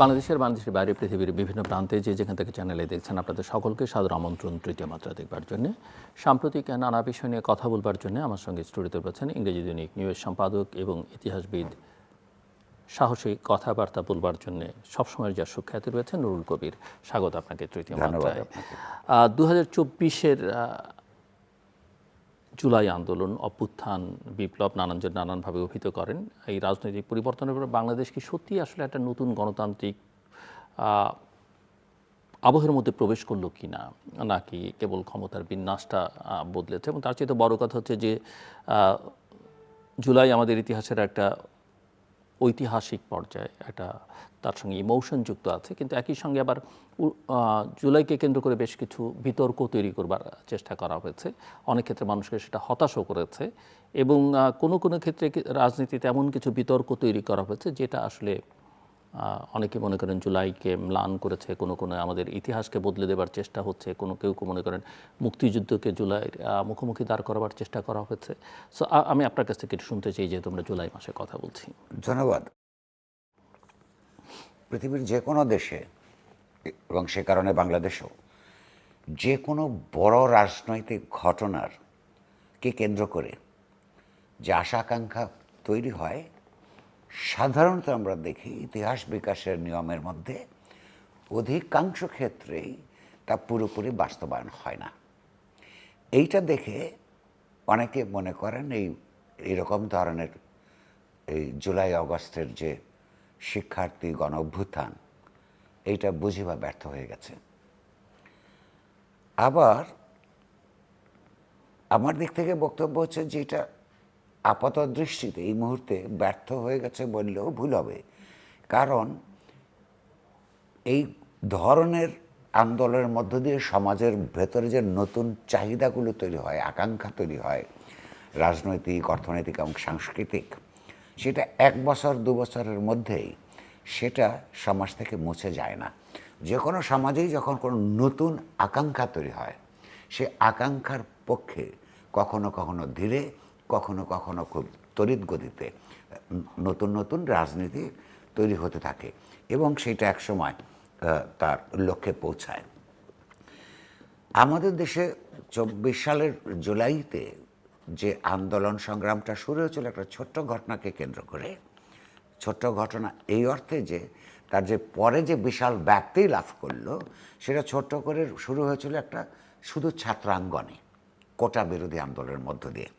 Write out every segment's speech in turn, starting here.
বাংলাদেশের বাইরে পৃথিবীর বিভিন্ন প্রান্তে যেখান থেকে চ্যানেলে দেখছেন আপনাদের সকলকে সাদর আমন্ত্রণ তৃতীয় মাত্রা দেখবার জন্য। সাম্প্রতিক নানা বিষয় নিয়ে কথা বলবার জন্য আমার সঙ্গে স্টুডিওতে রয়েছেন ইংরেজি দৈনিক নিউজের সম্পাদক এবং ইতিহাসবিদ, সাহসী কথাবার্তা বলবার জন্য সবসময় যার সুখ্যাতি রয়েছে নুরুল কবির। স্বাগত আপনাকে তৃতীয় মাত্রায়। 2024-এর জুলাই আন্দোলন, অভ্যুত্থান, বিপ্লব নানানজন নানানভাবে অভিহিত করেন। এই রাজনৈতিক পরিবর্তনের পর বাংলাদেশ কি সত্যি আসলে একটা নতুন গণতান্ত্রিক আবহের মধ্যে প্রবেশ করলো কি না, নাকি কেবল ক্ষমতার বিন্যাসটা বদলেছে? এবং তার চেয়ে বড় কথা হচ্ছে যে জুলাই আমাদের ইতিহাসের একটা ঐতিহাসিক পর্যায়ে, একটা তার সঙ্গে ইমোশন যুক্ত আছে, কিন্তু একই সঙ্গে আবার জুলাইকে কেন্দ্র করে বেশ কিছু বিতর্ক তৈরি করবার চেষ্টা করা হয়েছে। অনেক ক্ষেত্রে মানুষকে সেটা হতাশও করেছে এবং কোনো কোনো ক্ষেত্রে রাজনীতিতে এমন কিছু বিতর্ক তৈরি করা হয়েছে যেটা আসলে অনেকে মনে করেন জুলাইকে ম্লান করেছে, কোনো কোনো আমাদের ইতিহাসকে বদলে দেবার চেষ্টা হচ্ছে, কেউ মনে করেন মুক্তিযুদ্ধকে জুলাইয়ের মুখোমুখি দাঁড় করাবার চেষ্টা করা হয়েছে। সো আমি আপনার কাছ থেকে শুনতে চাই, যেহেতু আমরা জুলাই মাসে কথা বলছি। ধন্যবাদ। পৃথিবীর যে কোনো দেশে, এবং সে কারণে বাংলাদেশেও, যে কোনো বড় রাজনৈতিক ঘটনার কে কেন্দ্র করে যে আশা আকাঙ্ক্ষা তৈরি হয়, সাধারণত আমরা দেখি ইতিহাস বিকাশের নিয়মের মধ্যে অধিকাংশ ক্ষেত্রেই তা পুরোপুরি বাস্তবায়ন হয় না। এইটা দেখে অনেকে মনে করেন এইরকম ধরনের এই জুলাই আগস্টের যে শিক্ষার্থী গণ অভ্যুত্থান, এইটা বুঝি বা ব্যর্থ হয়ে গেছে। আবার আমার দিক থেকে বক্তব্য হচ্ছে যে এটা আপাত দৃষ্টিতে এই মুহূর্তে ব্যর্থ হয়ে গেছে বললেও ভুল হবে, কারণ এই ধরনের আন্দোলনের মধ্য দিয়ে সমাজের ভেতরে যে নতুন চাহিদাগুলো তৈরি হয়, আকাঙ্ক্ষা তৈরি হয়, রাজনৈতিক, অর্থনৈতিক এবং সাংস্কৃতিক, সেটা 1 বছর 2 বছরের মধ্যেই সেটা সমাজ থেকে মুছে যায় না। যে কোনো সমাজেই যখন কোনো নতুন আকাঙ্ক্ষা তৈরি হয়, সে আকাঙ্ক্ষার পক্ষে কখনো কখনো ধীরে, কখনো কখনো খুব তড়িৎ গতিতে নতুন নতুন রাজনীতি তৈরি হতে থাকে এবং সেটা একসময় তার লক্ষ্যে পৌঁছায়। আমাদের দেশে 24 সালের জুলাইতে যে আন্দোলন সংগ্রামটা শুরু হয়েছিল একটা ছোট্ট ঘটনাকে কেন্দ্র করে। ছোট্ট ঘটনা এই অর্থে যে তার যে পরে যে বিশাল ব্যাপ্তি লাভ করলো, সেটা ছোট্ট করে শুরু হয়েছিল একটা শুধু ছাত্রাঙ্গনে কোটা বিরোধী আন্দোলনের মধ্য দিয়ে।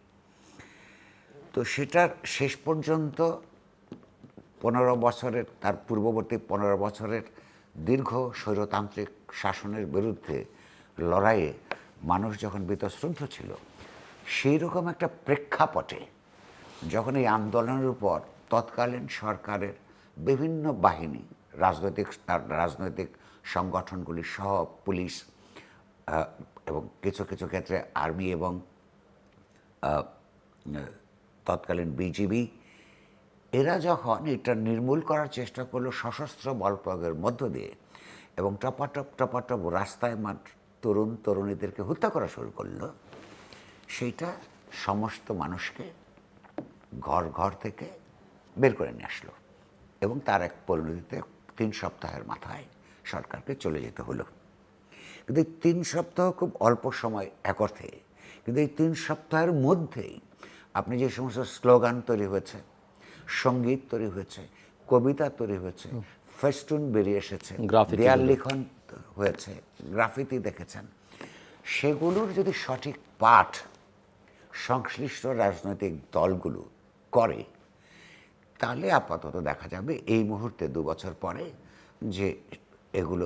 তো সেটার শেষ পর্যন্ত 15 বছরের, তার পূর্ববর্তী 15 বছরের দীর্ঘ স্বৈরতান্ত্রিক শাসনের বিরুদ্ধে লড়াইয়ে মানুষ যখন বীতশ্রদ্ধ ছিল, সেই রকম একটা প্রেক্ষাপটে যখন এই আন্দোলনের উপর তৎকালীন সরকারের বিভিন্ন বাহিনী, রাজনৈতিক সংগঠনগুলি সহ পুলিশ এবং কিছু কিছু ক্ষেত্রে আর্মি এবং তৎকালীন বিজিবি, এরা যখন এটা নির্মূল করার চেষ্টা করলো সশস্ত্র বল প্রয়োগের মধ্য দিয়ে এবং টপাটপ রাস্তায় তরুণ তরুণীদেরকে হত্যা করা শুরু করলো, সেইটা সমস্ত মানুষকে ঘর ঘর থেকে বের করে নিয়ে আসলো এবং তার এক পরিণতিতে 3 সপ্তাহের মাথায় সরকারকে চলে যেতে হলো। কিন্তু এই 3 সপ্তাহ খুব অল্প সময় এক অর্থে, কিন্তু এই 3 সপ্তাহের মধ্যেই আপনি যে সমস্ত স্লোগান তৈরি হয়েছে, সঙ্গীত তৈরি হয়েছে, কবিতা তৈরি হয়েছে, ফেস্টুন বেরিয়ে এসেছে, দেয়াল লিখন হয়েছে, গ্রাফিতি দেখেছেন, সেগুলোর যদি সঠিক পাঠ সংশ্লিষ্ট রাজনৈতিক দলগুলো করে, তাহলে আপাতত দেখা যাবে এই মুহূর্তে 2 বছর পরে যে এগুলো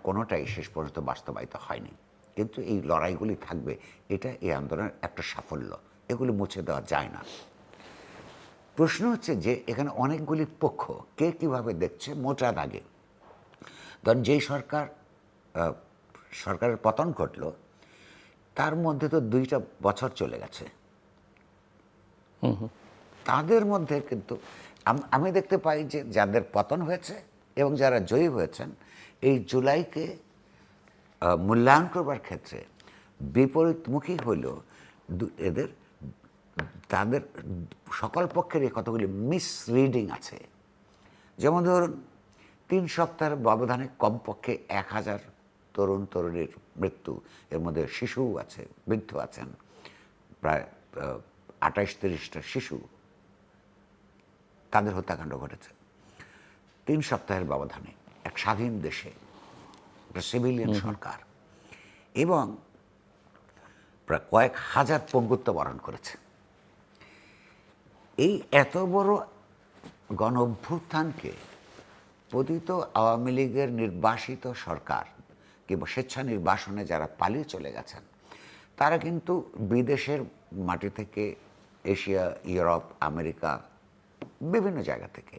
কোনোটাই শেষ পর্যন্ত বাস্তবায়িত হয়নি। কিন্তু এই লড়াইগুলি থাকবে, এটা এই আন্দোলনের একটা সাফল্য, এগুলো মুছে দেওয়া যায় না। প্রশ্ন হচ্ছে যে এখানে অনেকগুলি পক্ষ কে কীভাবে দেখছে মোটা দাগে। ধরুন যেই সরকারের পতন ঘটল, তার মধ্যে তো 2টা বছর চলে গেছে। তাদের মধ্যে কিন্তু আমি দেখতে পাই যে যাদের পতন হয়েছে এবং যারা জয়ী হয়েছেন, এই জুলাইকে মূল্যায়ন করবার ক্ষেত্রে বিপরীতমুখী হইল তাদের সকল পক্ষের কতগুলি মিসরিডিং আছে। যেমন ধরুন 3 সপ্তাহের ব্যবধানে কমপক্ষে 1000 তরুণ তরুণীর মৃত্যু, এর মধ্যে শিশুও আছে, বৃদ্ধ আছেন, প্রায় 28-30টা শিশু, তাদের হত্যাকাণ্ড ঘটেছে 3 সপ্তাহের ব্যবধানে এক স্বাধীন দেশে, একটা সিভিলিয়ান সরকার, এবং প্রায় কয়েক হাজার পঙ্গুত্ব বরণ করেছে। এই এত বড় গণ অভ্যুত্থানকে পতিত আওয়ামী লীগের নির্বাসিত সরকার কিংবা স্বেচ্ছা নির্বাসনে যারা পালিয়ে চলে গেছেন, তারা কিন্তু বিদেশের মাটি থেকে, এশিয়া, ইউরোপ, আমেরিকা, বিভিন্ন জায়গা থেকে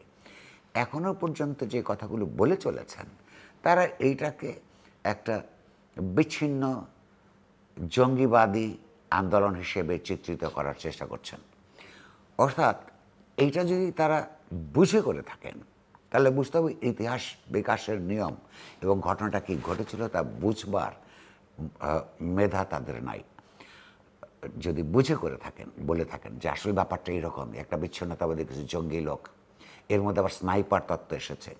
এখনো পর্যন্ত যে কথাগুলো বলে চলেছেন, তারা এইটাকে একটা বিচ্ছিন্ন জঙ্গিবাদী আন্দোলন হিসেবে চিত্রিত করার চেষ্টা করছেন। অর্থাৎ এইটা যদি তারা বুঝে করে থাকেন, তাহলে বুঝতে হবে ইতিহাস বিকাশের নিয়ম এবং ঘটনাটা কি ঘটেছিল তা বুঝবার মেধা তাদের নাই। যদি বুঝে করে থাকেন, বলে থাকেন যে আসলে ব্যাপারটা এইরকমই, একটা বিচ্ছিন্নতাবাদী কিছু জঙ্গি লোক, এর মধ্যে আবার স্নাইপার তত্ত্ব এসেছে।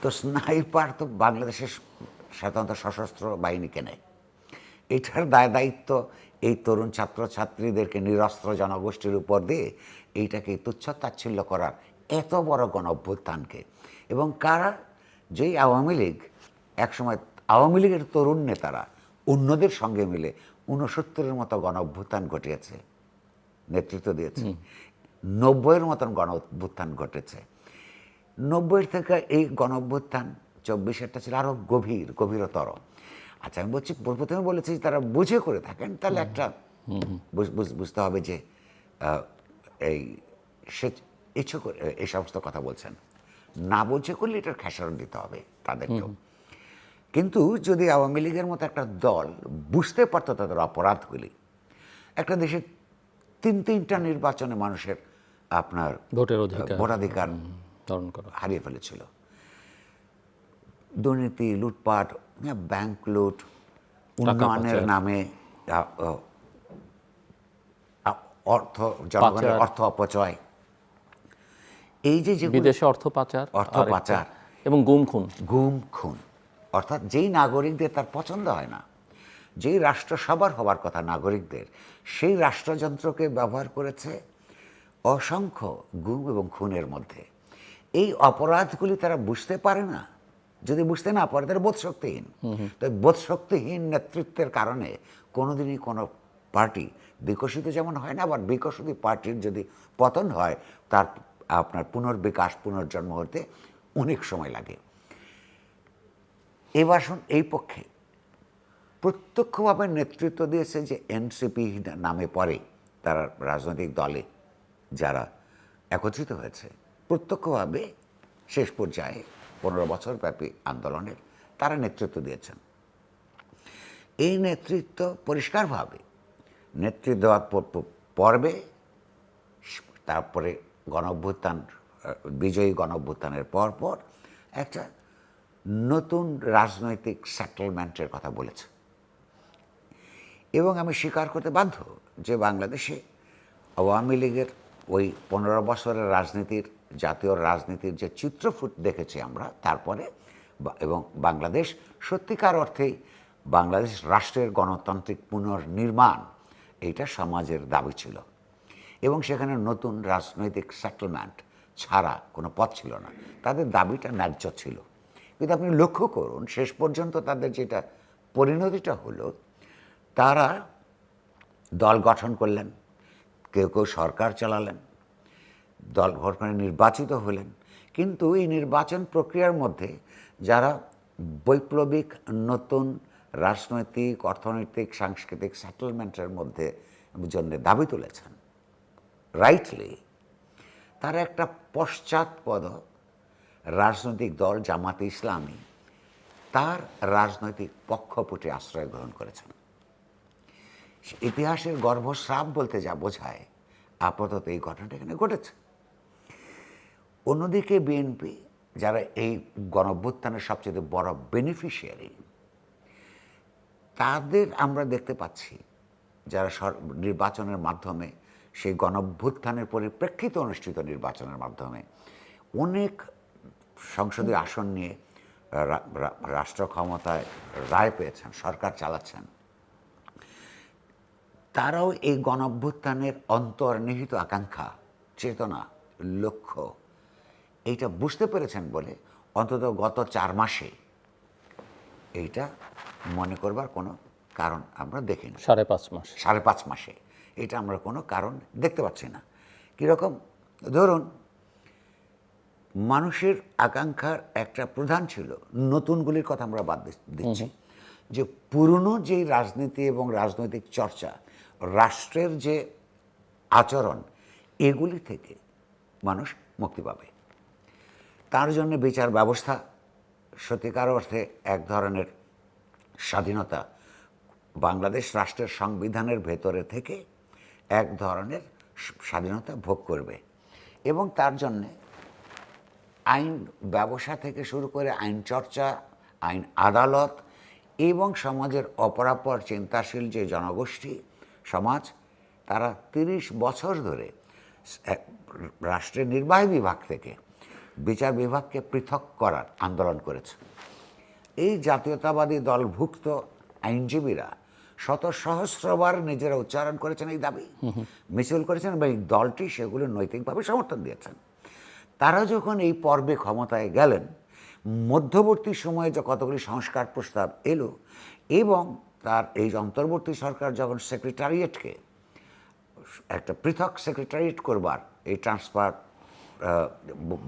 তো স্নাইপার তো বাংলাদেশের সাধারণত সশস্ত্র বাহিনীকে নেয়। এটার দায় দায়িত্ব এই তরুণ ছাত্রছাত্রীদেরকে, নিরস্ত্র জনগোষ্ঠীর উপর দিয়ে এইটাকে তুচ্ছ তাচ্ছিল্য করার এত বড় গণ অভ্যুত্থানকে, এবং কারা, যেই আওয়ামী লীগ একসময়, আওয়ামী লীগের তরুণ নেতারা অন্যদের সঙ্গে মিলে 69-এর মতো গণ অভ্যুত্থান ঘটিয়েছে, নেতৃত্ব দিয়েছে। 90-এর মতন গণ অভ্যুত্থান ঘটেছে। 90-এর থেকে এই গণ অভ্যুত্থান 24-এরটা ছিল আরও গভীরতর। আচ্ছা, আমি বলছি, প্রথমে বলেছি তারা বুঝে করে থাকেন, তাহলে একটা বুঝতে হবে যে সে ইচ্ছে করে এই সমস্ত কথা বলছেন। না বুঝে করলে এটার খেসারত দিতে হবে তাদেরকেও। কিন্তু যদি আওয়ামী লীগের মতো একটা দল বুঝতে পারতো তাদের অপরাধগুলি, একটা দেশে 3টা নির্বাচনে মানুষের আপনার ভোটাধিকার হারিয়ে ফেলেছিল, দুর্নীতি, লুটপাট, ব্যাংক লুট, উন্নয়নের নামে জনগণের অর্থ অপচয়, এই যে বিদেশে অর্থ পাচার এবং গুম খুন, অর্থাৎ যেই নাগরিকদের তার পছন্দ হয় না, যেই রাষ্ট্র সবার হবার কথা নাগরিকদের, সেই রাষ্ট্রযন্ত্রকে ব্যবহার করেছে অসংখ্য গুম এবং খুনের মধ্যে। এই অপরাধগুলি তারা বুঝতে পারে না। যদি বুঝতে না পারে, তারা বোধশক্তিহীন। তো বোধশক্তিহীন নেতৃত্বের কারণে কোনোদিনই কোনো পার্টি বিকশিত যেমন হয় না, আবার বিকশিত পার্টির যদি পতন হয়, তার আপনার পুনর্বিকাশ, পুনর্জন্ম হতে অনেক সময় লাগে। এবার এই পক্ষে প্রত্যক্ষভাবে নেতৃত্ব দিয়েছে যে এনসিপি নামে পরে তারা রাজনৈতিক দলে যারা একত্রিত হয়েছে, প্রত্যক্ষভাবে শেষ পর্যায়ে 15 বছর ব্যাপী আন্দোলনের তারা নেতৃত্ব দিয়েছেন। এই নেতৃত্ব পরিষ্কারভাবে নেতৃত্ব দেওয়ার পর্বে, তারপরে গণঅভ্যুত্থান, বিজয়ী গণঅভ্যুত্থানের পর একটা নতুন রাজনৈতিক সেটেলমেন্টের কথা বলেছে। এবং আমি স্বীকার করতে বাধ্য যে বাংলাদেশে আওয়ামী লীগের ওই 15 বছরের রাজনীতির, জাতীয় রাজনীতির যে চিত্রফুট দেখেছি আমরা, তারপরে এবং বাংলাদেশ সত্যিকার অর্থেই বাংলাদেশ রাষ্ট্রের গণতান্ত্রিক পুনর্নির্মাণ, এইটা সমাজের দাবি ছিল, এবং সেখানে নতুন রাজনৈতিক সেটেলমেন্ট ছাড়া কোনো পথ ছিল না। তাদের দাবিটা ন্যায্য ছিল। কিন্তু আপনি লক্ষ্য করুন, শেষ পর্যন্ত তাদের যেটা পরিণতিটা হলো, তারা দল গঠন করলেন, কেউ কেউ সরকার চালালেন, দল গঠনে নির্বাচিত হলেন, কিন্তু এই নির্বাচন প্রক্রিয়ার মধ্যে যারা বৈপ্লবিক নতুন রাজনৈতিক, অর্থনৈতিক, সাংস্কৃতিক সেটেলমেন্টের মধ্যে জন্য দাবি তুলেছেন, রাইটলি, তারা একটা পশ্চাৎপদ রাজনৈতিক দল জামাতে ইসলামী তার রাজনৈতিক পক্ষপটে আশ্রয় গ্রহণ করেছেন। ইতিহাসের গর্ভস্রাব বলতে যা বোঝায়, আপাতত এই ঘটনাটা এখানে ঘটেছে। অন্যদিকে বিএনপি, যারা এই গণঅভ্যুত্থানের সবচেয়ে বড় বেনিফিশিয়ারি, তাদের আমরা দেখতে পাচ্ছি যারা নির্বাচনের মাধ্যমে, সেই গণঅভ্যুত্থানের পরিপ্রেক্ষিতে অনুষ্ঠিত নির্বাচনের মাধ্যমে অনেক সংসদীয় আসন নিয়ে রাষ্ট্র ক্ষমতায় রায় পেয়েছেন, সরকার চালাচ্ছেন, তারাও এই গণঅভ্যুত্থানের অন্তর্নিহিত আকাঙ্ক্ষা, চেতনা, লক্ষ্য এইটা বুঝতে পেরেছেন বলে অন্তত গত 4 মাসে এইটা মনে করবার কোনো কারণ আমরা দেখিনি। 5.5 মাস। 5.5 মাসে এটা আমরা কোনো কারণ দেখতে পাচ্ছি না। কীরকম, ধরুন মানুষের আকাঙ্ক্ষার একটা প্রধান ছিল, নতুনগুলির কথা আমরা বাদ দিচ্ছি, যে পুরনো যেই রাজনীতি এবং রাজনৈতিক চর্চা, রাষ্ট্রের যে আচরণ, এগুলি থেকে মানুষ মুক্তি পাবে। তার জন্য বিচার ব্যবস্থা সত্যিকার অর্থে এক ধরনের স্বাধীনতা, বাংলাদেশ রাষ্ট্রের সংবিধানের ভেতরে থেকে এক ধরনের স্বাধীনতা ভোগ করবে, এবং তার জন্যে আইন ব্যবসা থেকে শুরু করে আইন চর্চা, আইন আদালত এবং সমাজের অপরাপর চিন্তাশীল যে জনগোষ্ঠী সমাজ, তারা 30 বছর ধরে রাষ্ট্রের নির্বাহী বিভাগ থেকে বিচার বিভাগকে পৃথক করার আন্দোলন করেছে। এই জাতীয়তাবাদী দলভুক্ত আইনজীবীরা শত সহস্রবার নিজেরা উচ্চারণ করেছেন এই দাবি, মিছিল করেছেন, এবং এই দলটি সেগুলো নৈতিকভাবে সমর্থন দিয়েছেন। তারা যখন এই পর্বে ক্ষমতায় গেলেন, মধ্যবর্তী সময়ে যে কতগুলি সংস্কার প্রস্তাব এলো, এবং তার এই অন্তর্বর্তী সরকার যখন সেক্রেটারিয়েটকে একটা পৃথক সেক্রেটারিয়েট করবার, এই ট্রান্সফার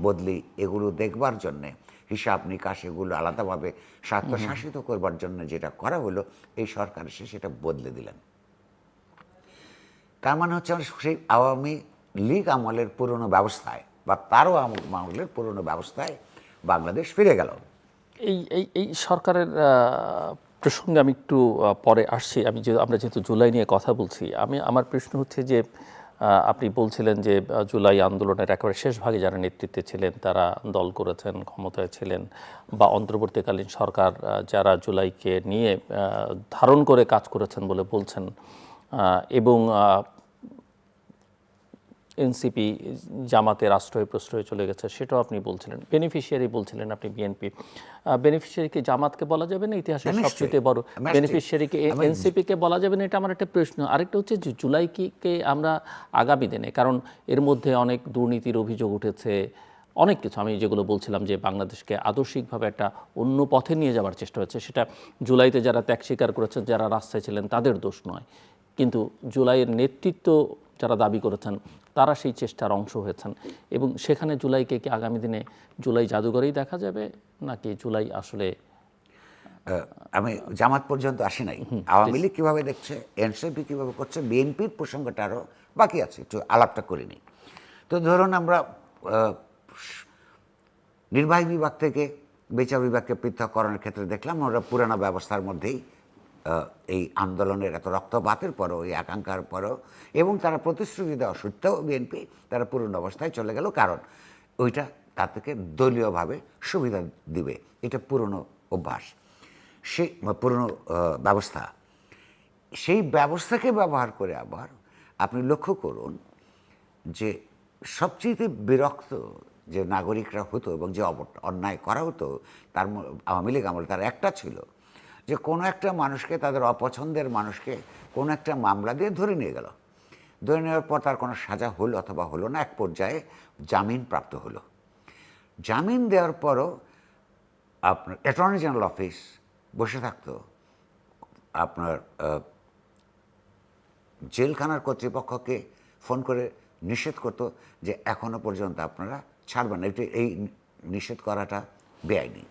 বদলি এগুলো দেখবার জন্যে, হিসাব নিকাশ এগুলো আলাদাভাবে স্বায়ত্তশাসিত করবার জন্য যেটা করা হলো, এই সরকার এসে সেটা বদলে দিলেন। তার মানে হচ্ছে আমরা সেই আওয়ামী লীগ আমলের পুরনো ব্যবস্থায় বা তারও আমলের পুরনো ব্যবস্থায় বাংলাদেশ ফিরে গেল। এই সরকারের প্রসঙ্গে আমি একটু পরে আসছি। আমরা যেহেতু জুলাই নিয়ে কথা বলছি, আমার প্রশ্ন হচ্ছে যে আপনি বলছিলেন যে জুলাই আন্দোলনের একেবারে শেষ ভাগে যারা নেতৃত্বে ছিলেন, তারা দল করেছেন, ক্ষমতায় ছিলেন, বা অন্তর্বর্তীকালীন সরকার যারা জুলাইকে নিয়ে ধারণ করে কাজ করেছেন বলে বলছেন, এবং এনসিপি জামাতের আশ্রয় প্রশ্রয়ে চলে গেছে, সেটাও আপনি বলছিলেন। বেনিফিশিয়ারি বলছিলেন আপনি, বিএনপি বেনিফিশিয়ারিকে জামাতকে বলা যাবে না? ইতিহাসের সবচেয়ে বড় বেনিফিশিয়ারিকে এনসিপিকে বলা যাবে না? এটা আমার একটা প্রশ্ন। আরেকটা হচ্ছে যে জুলাইকে আমরা আগামী দিনে, কারণ এর মধ্যে অনেক দুর্নীতির অভিযোগ উঠেছে, অনেক কিছু, আমি যেগুলো বলছিলাম যে বাংলাদেশকে আদর্শিকভাবে একটা অন্য পথে নিয়ে যাওয়ার চেষ্টা হচ্ছে, সেটা জুলাইতে যারা ত্যাগ স্বীকার করেছেন, যারা রাস্তায় ছিলেন, তাদের দোষ নয়, কিন্তু জুলাইয়ের নেতৃত্ব যারা দাবি করেছেন তারা সেই চেষ্টার অংশ হয়েছেন। এবং সেখানে জুলাইকে কি আগামী দিনে জুলাই জাদুঘরেই দেখা যাবে, নাকি জুলাই আসলে? আমি জামাত পর্যন্ত আসি নাই, আওয়ামী লীগ কীভাবে দেখছে, এনসিপি কীভাবে করছে, বিএনপির প্রসঙ্গটা আরও বাকি আছে, একটু আলাপটা করিনি। তো ধরুন আমরা নির্বাহী বিভাগ থেকে বিচার বিভাগকে পৃথককরণের ক্ষেত্রে দেখলাম আমরা পুরানো ব্যবস্থার মধ্যেই এই আন্দোলনের এত রক্তপাতের পরও, এই আকাঙ্ক্ষার পরও, এবং তারা প্রতিশ্রুতি দেওয়া সত্ত্বেও বিএনপি তারা পুরনো অবস্থায় চলে গেল, কারণ ওইটা তার থেকে দলীয়ভাবে সুবিধা দিবে, এটা পুরনো অভ্যাস, সেই পুরনো ব্যবস্থা। সেই ব্যবস্থাকে ব্যবহার করে আবার আপনি লক্ষ্য করুন যে সবচেয়ে বিরক্ত যে নাগরিকরা হতো এবং যে অন্যায় করা হতো, তার আওয়ামী লীগ আমলে তার একটা ছিল যে কোনো একটা মানুষকে, তাদের অপছন্দের মানুষকে কোনো একটা মামলা দিয়ে ধরে নিয়ে গেল, ধরে নেওয়ার পর তার কোনো সাজা হলো অথবা হলো না, এক পর্যায়ে জামিন প্রাপ্ত হলো। জামিন দেওয়ার পরও আপনার অ্যাটর্নি জেনারেল অফিস বসে থাকতো, আপনার জেলখানার কর্তৃপক্ষকে ফোন করে নিষেধ করতো যে এখনও পর্যন্ত আপনারা ছাড়বেন না, এই নিষেধ করাটা বেআইনি।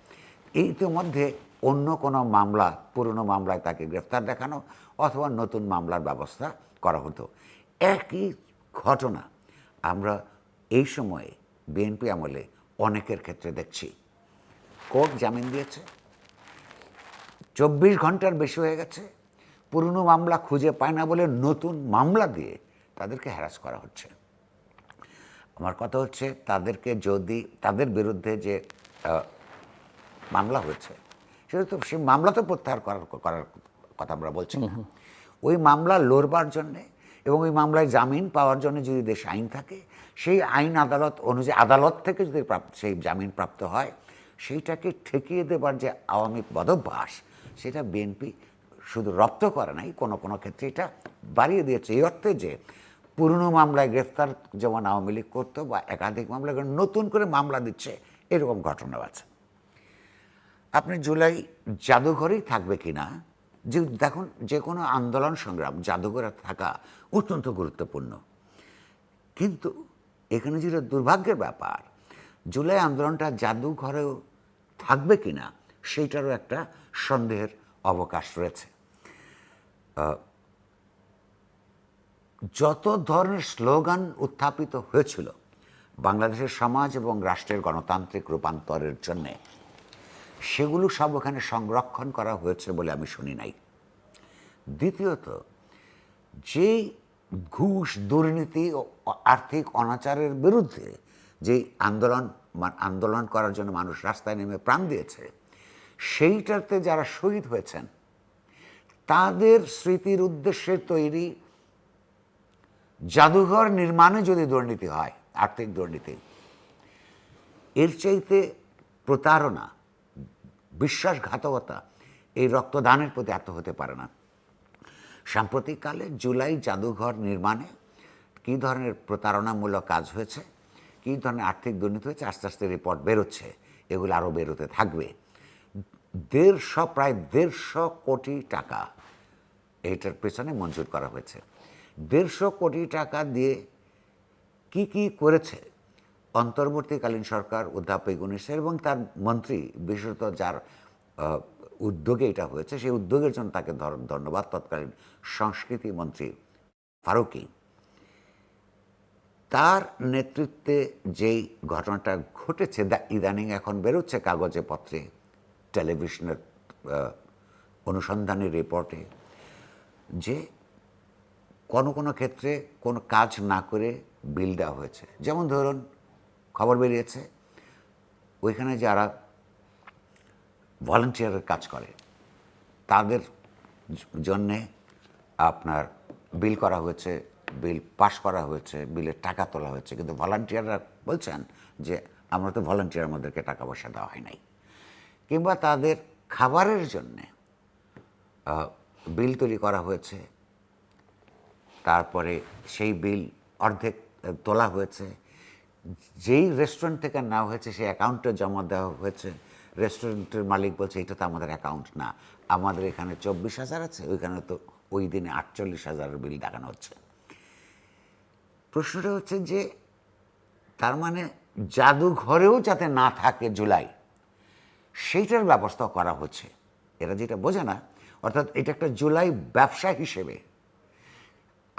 ইতিমধ্যে অন্য কোনো মামলা, পুরনো মামলায় তাকে গ্রেফতার দেখানো অথবা নতুন মামলার ব্যবস্থা করা হতো। একই ঘটনা আমরা এই সময়ে বিএনপি আমলে অনেকের ক্ষেত্রে দেখছি। কোর্ট জামিন দিয়েছে, 24 ঘন্টার বেশি হয়ে গেছে, পুরনো মামলা খুঁজে পায় না বলে নতুন মামলা দিয়ে তাদেরকে হ্যারাস করা হচ্ছে। আমার কথা হচ্ছে, তাদেরকে যদি তাদের বিরুদ্ধে যে মামলা হয়েছে, সেটা তো সেই মামলা তো প্রত্যাহার করার কথা আমরা বলছি না। ওই মামলা লড়বার জন্যে এবং ওই মামলায় জামিন পাওয়ার জন্য যদি দেশে আইন থাকে, সেই আইন আদালত অনুযায়ী আদালত থেকে যদি সেই জামিন প্রাপ্ত হয়, সেইটাকে ঠেকিয়ে দেবার যে আওয়ামী বদভ্যাস, সেটা বিএনপি শুধু রপ্ত করে নাই, কোনো কোনো ক্ষেত্রে এটা বাড়িয়ে দিয়েছে। এই অর্থে যে পুরনো মামলায় গ্রেফতার যেমন আওয়ামী লীগ করতো বা একাধিক মামলায় নতুন করে মামলা দিচ্ছে, এরকম ঘটনাও আছে। আপনি জুলাই জাদুঘরেই থাকবে কিনা, যে দেখুন যে কোনো আন্দোলন সংগ্রাম জাদুঘরে থাকা অত্যন্ত গুরুত্বপূর্ণ, কিন্তু এখানে যেটা দুর্ভাগ্যের ব্যাপার, জুলাই আন্দোলনটা জাদুঘরেও থাকবে কিনা সেইটারও একটা সন্দেহের অবকাশ রয়েছে। যত ধরনের স্লোগান উত্থাপিত হয়েছিল বাংলাদেশের সমাজ এবং রাষ্ট্রের গণতান্ত্রিক রূপান্তরের জন্যে, সেগুলো সব ওখানে সংরক্ষণ করা হয়েছে বলে আমি শুনি নাই। দ্বিতীয়ত, যেই ঘুষ, দুর্নীতি ও আর্থিক অনাচারের বিরুদ্ধে যে আন্দোলন করার জন্য মানুষ রাস্তায় নেমে প্রাণ দিয়েছে, সেইটাতে যারা শহীদ হয়েছেন তাদের স্মৃতির উদ্দেশ্যে তৈরি জাদুঘর নির্মাণে যদি দুর্নীতি হয়, আর্থিক দুর্নীতি, এর চাইতে প্রতারণা, বিশ্বাসঘাতকতা এই রক্তদানের প্রতি এত হতে পারে না। সাম্প্রতিককালে জুলাই জাদুঘর নির্মাণে কী ধরনের প্রতারণামূলক কাজ হয়েছে, কী ধরনের আর্থিক দুর্নীতি হয়েছে, আস্তে আস্তে রিপোর্ট বেরোচ্ছে, এগুলো আরও বেরোতে থাকবে। প্রায় 150 কোটি টাকা এইটার পেছনে মঞ্জুর করা হয়েছে। 150 কোটি টাকা দিয়ে কি কি করেছে অন্তর্বর্তীকালীন সরকার, অধ্যাপক ইউনূসের এবং তার মন্ত্রী, বিশেষত যার উদ্যোগে এটা হয়েছে, সেই উদ্যোগের জন্য তাকে ধন্যবাদ, তৎকালীন সংস্কৃতি মন্ত্রী ফারুকী। তার নেতৃত্বে যেই ঘটনাটা ঘটেছে, ইদানিং এখন বেরোচ্ছে কাগজে পত্রে, টেলিভিশনের অনুসন্ধানী রিপোর্টে, যে কোনো কোনো ক্ষেত্রে কোনো কাজ না করে বিল দেওয়া হয়েছে। যেমন ধরুন, খবর বেরিয়েছে ওইখানে যারা ভলান্টিয়ারের কাজ করে তাদের জন্যে আপনার বিল করা হয়েছে, বিল পাস করা হয়েছে, বিলের টাকা তোলা হয়েছে, কিন্তু ভলান্টিয়াররা বলছেন যে আমরা তো ভলান্টিয়ার, আমাদেরকে টাকা পয়সা দেওয়া হয় নাই। কিংবা তাদের খাবারের জন্যে বিল তৈরি করা হয়েছে, তারপরে সেই বিল অর্ধেক তোলা হয়েছে, যেই রেস্টুরেন্ট থেকে নেওয়া হয়েছে সেই অ্যাকাউন্টে জমা দেওয়া হয়েছে, রেস্টুরেন্টের মালিক বলছে এটা তো আমাদের অ্যাকাউন্ট না, আমাদের এখানে 24,000 আছে, ওইখানে তো ওই দিনে 48,000 বিল দেখানো হচ্ছে। প্রশ্নটা হচ্ছে যে তার মানে জাদুঘরেও যাতে না থাকে জুলাই, সেইটার ব্যবস্থা করা হচ্ছে। এরা যেটা বোঝে না, অর্থাৎ এটা একটা জুলাই ব্যবসা হিসেবে।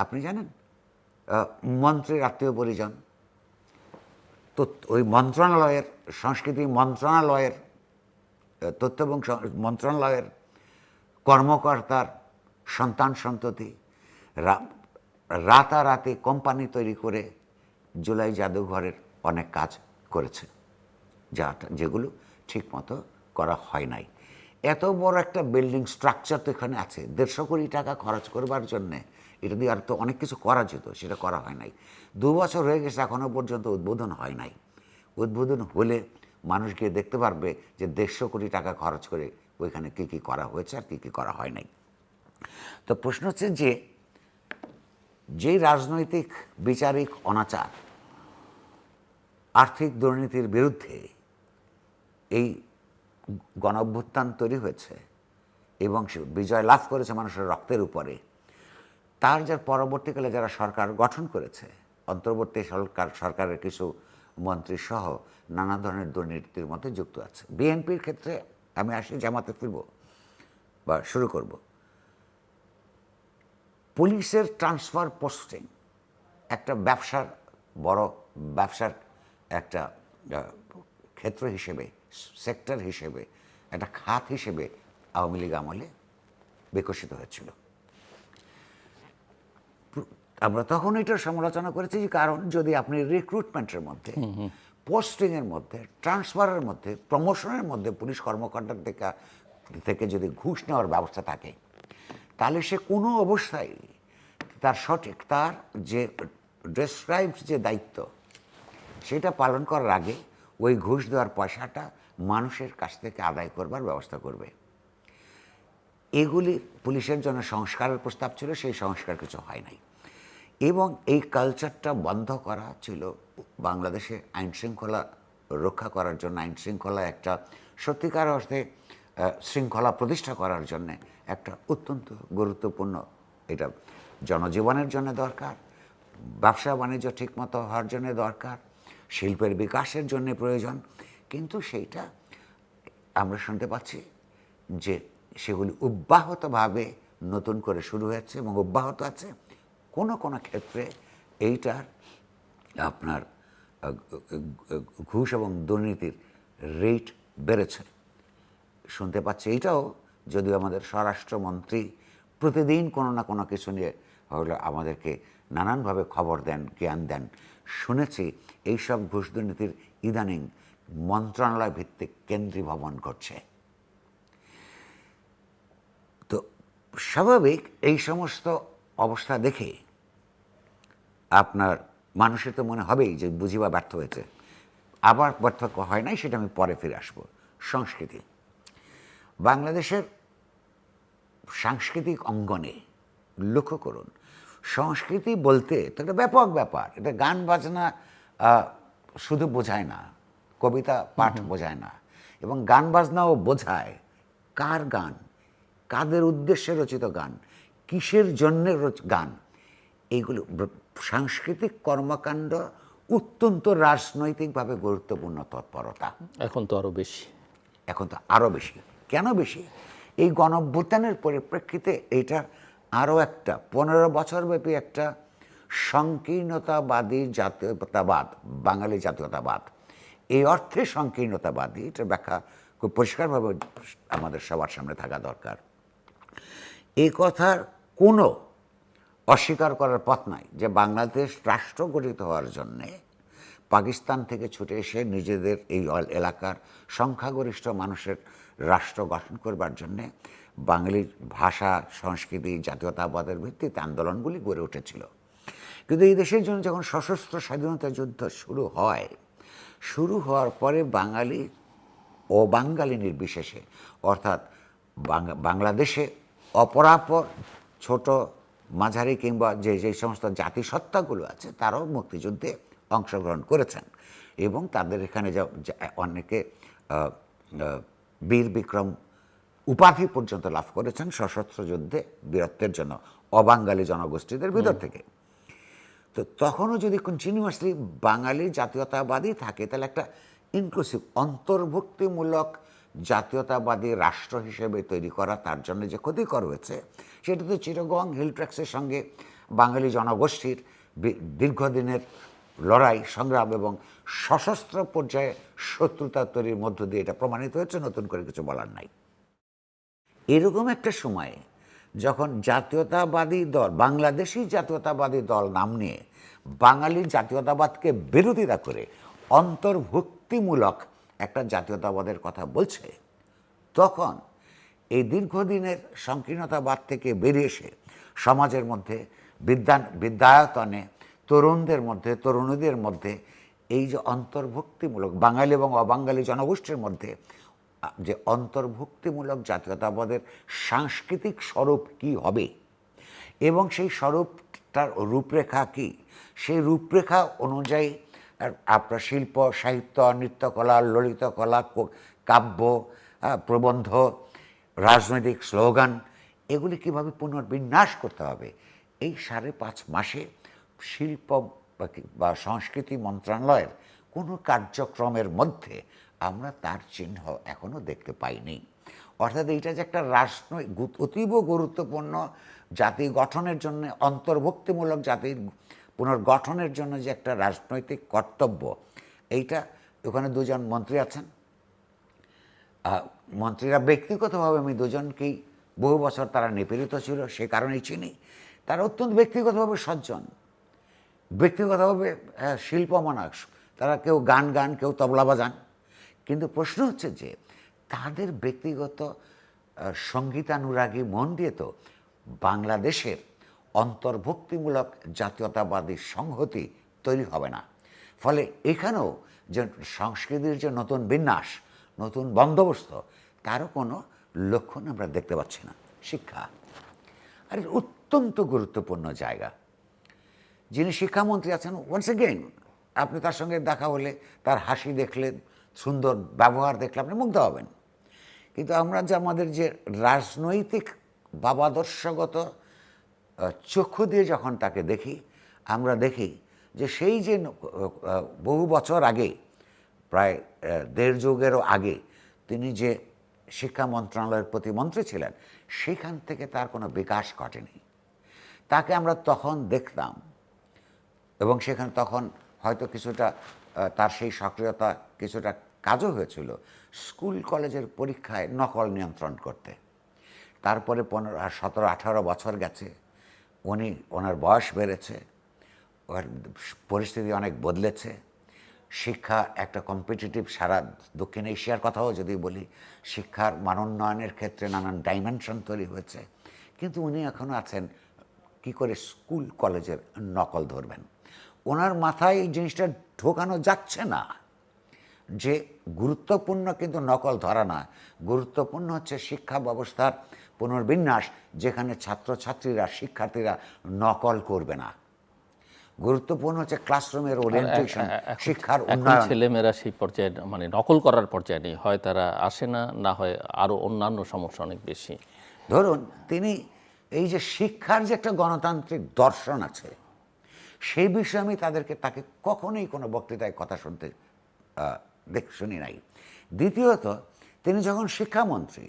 আপনি জানেন মন্ত্রীর আত্মীয় পরিজন তো ওই মন্ত্রণালয়ের, সংস্কৃতি মন্ত্রণালয়ের, তথ্য এবং মন্ত্রণালয়ের কর্মকর্তার সন্তান সন্ততি রাতারাতি কোম্পানি তৈরি করে জুলাই জাদুঘরের অনেক কাজ করেছে, যেগুলো ঠিকমতো করা হয় নাই। এত বড় একটা বিল্ডিং স্ট্রাকচার তো এখানে আছে, 150 কোটি টাকা খরচ করবার জন্যে, এটা দিয়ে আর তো অনেক কিছু করা যেত, সেটা করা হয় নাই। 2 বছর হয়ে গেছে, এখনও পর্যন্ত উদ্বোধন হয় নাই। উদ্বোধন হলে মানুষ গিয়ে দেখতে পারবে যে 150 কোটি টাকা খরচ করে ওইখানে কী কী করা হয়েছে আর কী কী করা হয় নাই। তো প্রশ্ন হচ্ছে যে যেই রাজনৈতিক বিচারিক অনাচার, আর্থিক দুর্নীতির বিরুদ্ধে এই গণঅভ্যুত্থান তৈরি হয়েছে এবং সে বিজয় লাভ করেছে মানুষের রক্তের উপরে, তার যার পরবর্তীকালে যারা সরকার গঠন করেছে, অন্তর্বর্তী সরকারের কিছু মন্ত্রী সহ নানা ধরনের দুর্নীতির মধ্যে যুক্ত আছে। বিএনপির ক্ষেত্রে আমি আসি, জামাতে ফিরব বা শুরু করব। পুলিশের ট্রান্সফার পোস্টিং একটা ব্যবসার, বড় ব্যবসার একটা ক্ষেত্র হিসেবে, সেক্টর হিসেবে, একটা খাত হিসেবে আওয়ামী লীগ আমলে বিকশিত হয়েছিল। আমরা তখন এটার সমালোচনা করেছি, কারণ যদি আপনি রিক্রুটমেন্টের মধ্যে, পোস্টিংয়ের মধ্যে, ট্রান্সফারের মধ্যে, প্রমোশনের মধ্যে পুলিশ কর্মকর্তার থেকে যদি ঘুষ নেওয়ার ব্যবস্থা থাকে, তাহলে সে কোনো অবস্থায় তার সঠিক, তার যে ডেসক্রাইবড যে দায়িত্ব, সেটা পালন করার আগে ওই ঘুষ দেওয়ার পয়সাটা মানুষের কাছ থেকে আদায় করবার ব্যবস্থা করবে। এগুলি পুলিশের জন্য সংস্কারের প্রস্তাব ছিল, সেই সংস্কার কিছু হয় নাই। এবং এই কালচারটা বন্ধ করা ছিল বাংলাদেশে আইন শৃঙ্খলা রক্ষা করার জন্য, আইন শৃঙ্খলা একটা সত্যিকার অর্থে শৃঙ্খলা প্রতিষ্ঠা করার জন্য একটা অত্যন্ত গুরুত্বপূর্ণ, এটা জনজীবনের জন্য দরকার, ব্যবসা বাণিজ্য ঠিকমতো হওয়ার জন্য দরকার, শিল্পের বিকাশের জন্য প্রয়োজন। কিন্তু সেইটা আমরা শুনতে পাচ্ছি যে সেগুলি অব্যাহতভাবে নতুন করে শুরু হয়েছে এবং অব্যাহত আছে। কোনো কোনো ক্ষেত্রে এইটার আপনার ঘুষ এবং দুর্নীতির রেট বেড়েছে শুনতে পাচ্ছি। এইটাও যদিও আমাদের স্বরাষ্ট্রমন্ত্রী প্রতিদিন কোনো না কোনো কিছু নিয়ে হলে আমাদেরকে নানানভাবে খবর দেন, জ্ঞান দেন, শুনেছি এইসব ঘুষ দুর্নীতির ইদানিং মন্ত্রণালয় ভিত্তিক কেন্দ্রীয় ভবন ঘটছে। তো স্বাভাবিক এই সমস্ত অবস্থা দেখে আপনার মানুষের তো মনে হবেই যে বুঝিবা ব্যর্থ হয়েছে। আবার ব্যর্থ হয় নাই, সেটা আমি পরে ফিরে আসবো। সংস্কৃতি, বাংলাদেশের সাংস্কৃতিক অঙ্গনে লক্ষ্য করুন, সংস্কৃতি বলতে তো একটা ব্যাপক ব্যাপার। এটা গান বাজনা শুধু বোঝায় না, কবিতা পাঠ বোঝায় না, এবং গান বাজনাও বোঝায় কার গান, কাদের উদ্দেশ্যে রচিত গান, কিসের জন্যে গান। এইগুলো সাংস্কৃতিক কর্মকাণ্ড অত্যন্ত রাজনৈতিকভাবে গুরুত্বপূর্ণ তৎপরতা। এখন তো আরও বেশি, এখন তো আরও বেশি। কেন বেশি? এই গণঅভ্যুত্থানের পরিপ্রেক্ষিতে এইটা আরও একটা 15 বছরব্যাপী একটা সংকীর্ণতাবাদী জাতীয়তাবাদ, বাঙালি জাতীয়তাবাদ, এই অর্থে সংকীর্ণতাবাদী, এটা ব্যাখ্যা খুব পরিষ্কারভাবে আমাদের সবার সামনে থাকা দরকার। এই কথার কোনো অস্বীকার করার পথ নাই যে বাংলাদেশ রাষ্ট্র গঠিত হওয়ার জন্যে পাকিস্তান থেকে ছুটে এসে নিজেদের এই এলাকার সংখ্যাগরিষ্ঠ মানুষের রাষ্ট্র গঠন করবার জন্যে বাঙালির ভাষা, সংস্কৃতি, জাতীয়তাবাদের ভিত্তিতে আন্দোলনগুলি গড়ে উঠেছিল। কিন্তু এই দেশের জন্য যখন সশস্ত্র স্বাধীনতা যুদ্ধ শুরু হওয়ার পরে বাঙালি ও বাঙালি নির্বিশেষে, অর্থাৎ বাংলাদেশে অপরাপর ছোট মাঝারি কিংবা যে সমস্ত জাতিসত্তাগুলো আছে তারাও মুক্তিযুদ্ধে অংশগ্রহণ করেছেন এবং তাদের এখানে অনেকে বীর বিক্রম উপাধি পর্যন্ত লাভ করেছেন সশস্ত্র যুদ্ধে বীরত্বের জন্য অবাঙালি জনগোষ্ঠীদের ভিতর থেকে। তো তখনও যদি কন্টিনিউয়াসলি বাঙালি জাতীয়তাবাদী থাকে, তাহলে একটা ইনক্লুসিভ অন্তর্ভুক্তিমূলক জাতীয়তাবাদী রাষ্ট্র হিসেবে তৈরি করা তার জন্য যে ক্ষতিকর হয়েছে, সেটা তো চিটাগং হিল ট্র্যাক্সের সঙ্গে বাঙালি জনগোষ্ঠীর দীর্ঘদিনের লড়াই, সংগ্রাম এবং সশস্ত্র পর্যায়ে শত্রুতা তৈরির মধ্য দিয়ে এটা প্রমাণিত হয়েছে। নতুন করে কিছু বলার নাই। এরকম একটা সময়ে যখন জাতীয়তাবাদী দল, বাংলাদেশি জাতীয়তাবাদী দল নাম নিয়ে বাঙালি জাতীয়তাবাদকে বিরোধিতা করে অন্তর্ভুক্তিমূলক একটা জাতীয়তাবাদের কথা বলছে, তখন এই দীর্ঘদিনের সংকীর্ণতাবাদ থেকে বেরিয়ে এসে সমাজের মধ্যে বিদ্যায়তনে তরুণদের মধ্যে, তরুণীদের মধ্যে এই যে অন্তর্ভুক্তিমূলক বাঙালি এবং অবাঙালি জনগোষ্ঠীর মধ্যে যে অন্তর্ভুক্তিমূলক জাতীয়তাবাদের সাংস্কৃতিক স্বরূপ কি হবে এবং সেই স্বরূপটার রূপরেখা কি, সেই রূপরেখা অনুযায়ী আপনার শিল্প, সাহিত্য, নৃত্যকলা, ললিতকলা, কাব্য, প্রবন্ধ, রাজনৈতিক স্লোগান, এগুলি কীভাবে পুনর্বিন্যাস করতে হবে, এই 5.5 মাসে শিল্প বা সংস্কৃতি মন্ত্রণালয়ের কোনো কার্যক্রমের মধ্যে আমরা তার চিহ্ন এখনও দেখতে পাইনি। অর্থাৎ এইটা যে একটা অতীব গুরুত্বপূর্ণ জাতি গঠনের জন্য, অন্তর্ভুক্তিমূলক জাতির পুনর্গঠনের জন্য যে একটা রাজনৈতিক কর্তব্য, এইটা ওখানে 2 জন মন্ত্রী আছেন। মন্ত্রীরা ব্যক্তিগতভাবে আমি 2 জনকেই বহু বছর তারা নিপীড়িত ছিল সে কারণেই চিনি। তারা অত্যন্ত ব্যক্তিগতভাবে সজ্জন, ব্যক্তিগতভাবে শিল্পমনাক্ষ, তারা কেউ গান, কেউ তবলা বাজান। কিন্তু প্রশ্ন হচ্ছে যে তাদের ব্যক্তিগত সঙ্গীতানুরাগী মন দিয়ে তো বাংলাদেশের অন্তর্ভুক্তিমূলক জাতীয়তাবাদী সংহতি তৈরি হবে না। ফলে এখানেও যে সংস্কৃতির যে নতুন বিন্যাস, নতুন বন্দোবস্ত, তারও কোনো লক্ষণ আমরা দেখতে পাচ্ছি না। শিক্ষা আর অত্যন্ত গুরুত্বপূর্ণ জায়গা। যিনি শিক্ষামন্ত্রী আছেন, ওয়ান্স এগেইন আপনি তার সঙ্গে দেখা হলে, তার হাসি দেখলে, সুন্দর ব্যবহার দেখলে আপনি মুগ্ধ হবেন। কিন্তু আমরা যে আমাদের যে রাজনৈতিক ভাবাদর্শগত চক্ষু দিয়ে যখন তাকে দেখি, আমরা দেখি যে সেই যে বহু বছর আগে, প্রায় ১.৫ যুগেরও আগে তিনি যে শিক্ষা মন্ত্রণালয়ের প্রতিমন্ত্রী ছিলেন, সেখান থেকে তার কোনো বিকাশ ঘটেনি। তাকে আমরা তখন দেখতাম, এবং সেখানে তখন হয়তো কিছুটা তার সেই সক্রিয়তা কিছুটা কাজও হয়েছিল স্কুল কলেজের পরীক্ষায় নকল নিয়ন্ত্রণ করতে। তারপরে 17-18 বছর গেছে, ওনার বয়স বেড়েছে, ওর পরিস্থিতি অনেক বদলেছে। শিক্ষা একটা কম্পিটিটিভ, সারা দক্ষিণ এশিয়ার কথাও যদি বলি, শিক্ষার মানোন্নয়নের ক্ষেত্রে নানান ডাইমেনশন তৈরি হয়েছে। কিন্তু উনি এখনও আছেন কি করে স্কুল কলেজের নকল ধরবেন। ওনার মাথায় এই জিনিসটা ঢোকানো যাচ্ছে না যে গুরুত্বপূর্ণ কিন্তু নকল ধরা না, গুরুত্বপূর্ণ হচ্ছে শিক্ষা ব্যবস্থার পুনর্বিন্যাস, যেখানে ছাত্রছাত্রীরা, শিক্ষার্থীরা নকল করবে না। গুরুত্বপূর্ণ হচ্ছে ক্লাসরুমের ওরিয়েন্টেশন, শিক্ষার উন্নয়ন। ছেলেমেয়েরা সেই পর্যায়ে মানে নকল করার পর্যায়ে নেই, হয় তারা আসে না, না হয় আরও অন্যান্য সমস্যা অনেক বেশি। ধরুন, তিনি এই যে শিক্ষার যে একটা গণতান্ত্রিক দর্শন আছে, সেই বিষয়ে আমি তাকে কখনোই কোনো বক্তৃতায় কথা শুনতে শুনি নাই। দ্বিতীয়ত, তিনি যখন শিক্ষামন্ত্রী,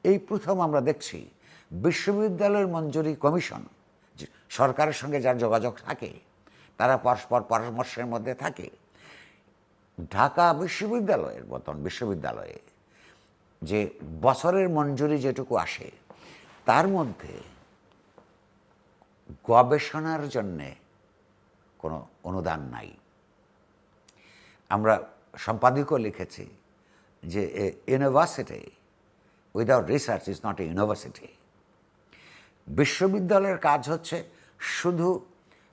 এই প্রথম আমরা দেখছি বিশ্ববিদ্যালয়ের মঞ্জুরি কমিশন, সরকারের সঙ্গে যার যোগাযোগ থাকে, তারা পরস্পর পরামর্শের মধ্যে থাকে। ঢাকা বিশ্ববিদ্যালয়ের মতন বিশ্ববিদ্যালয়ে যে বছরের মঞ্জুরি যেটুকু আসে, তার মধ্যে গবেষণার জন্যে কোনো অনুদান নাই। আমরা সম্পাদকও লিখেছি যে university without research is not a university. বিশ্ববিদ্যালয়ের কাজ হচ্ছে শুধু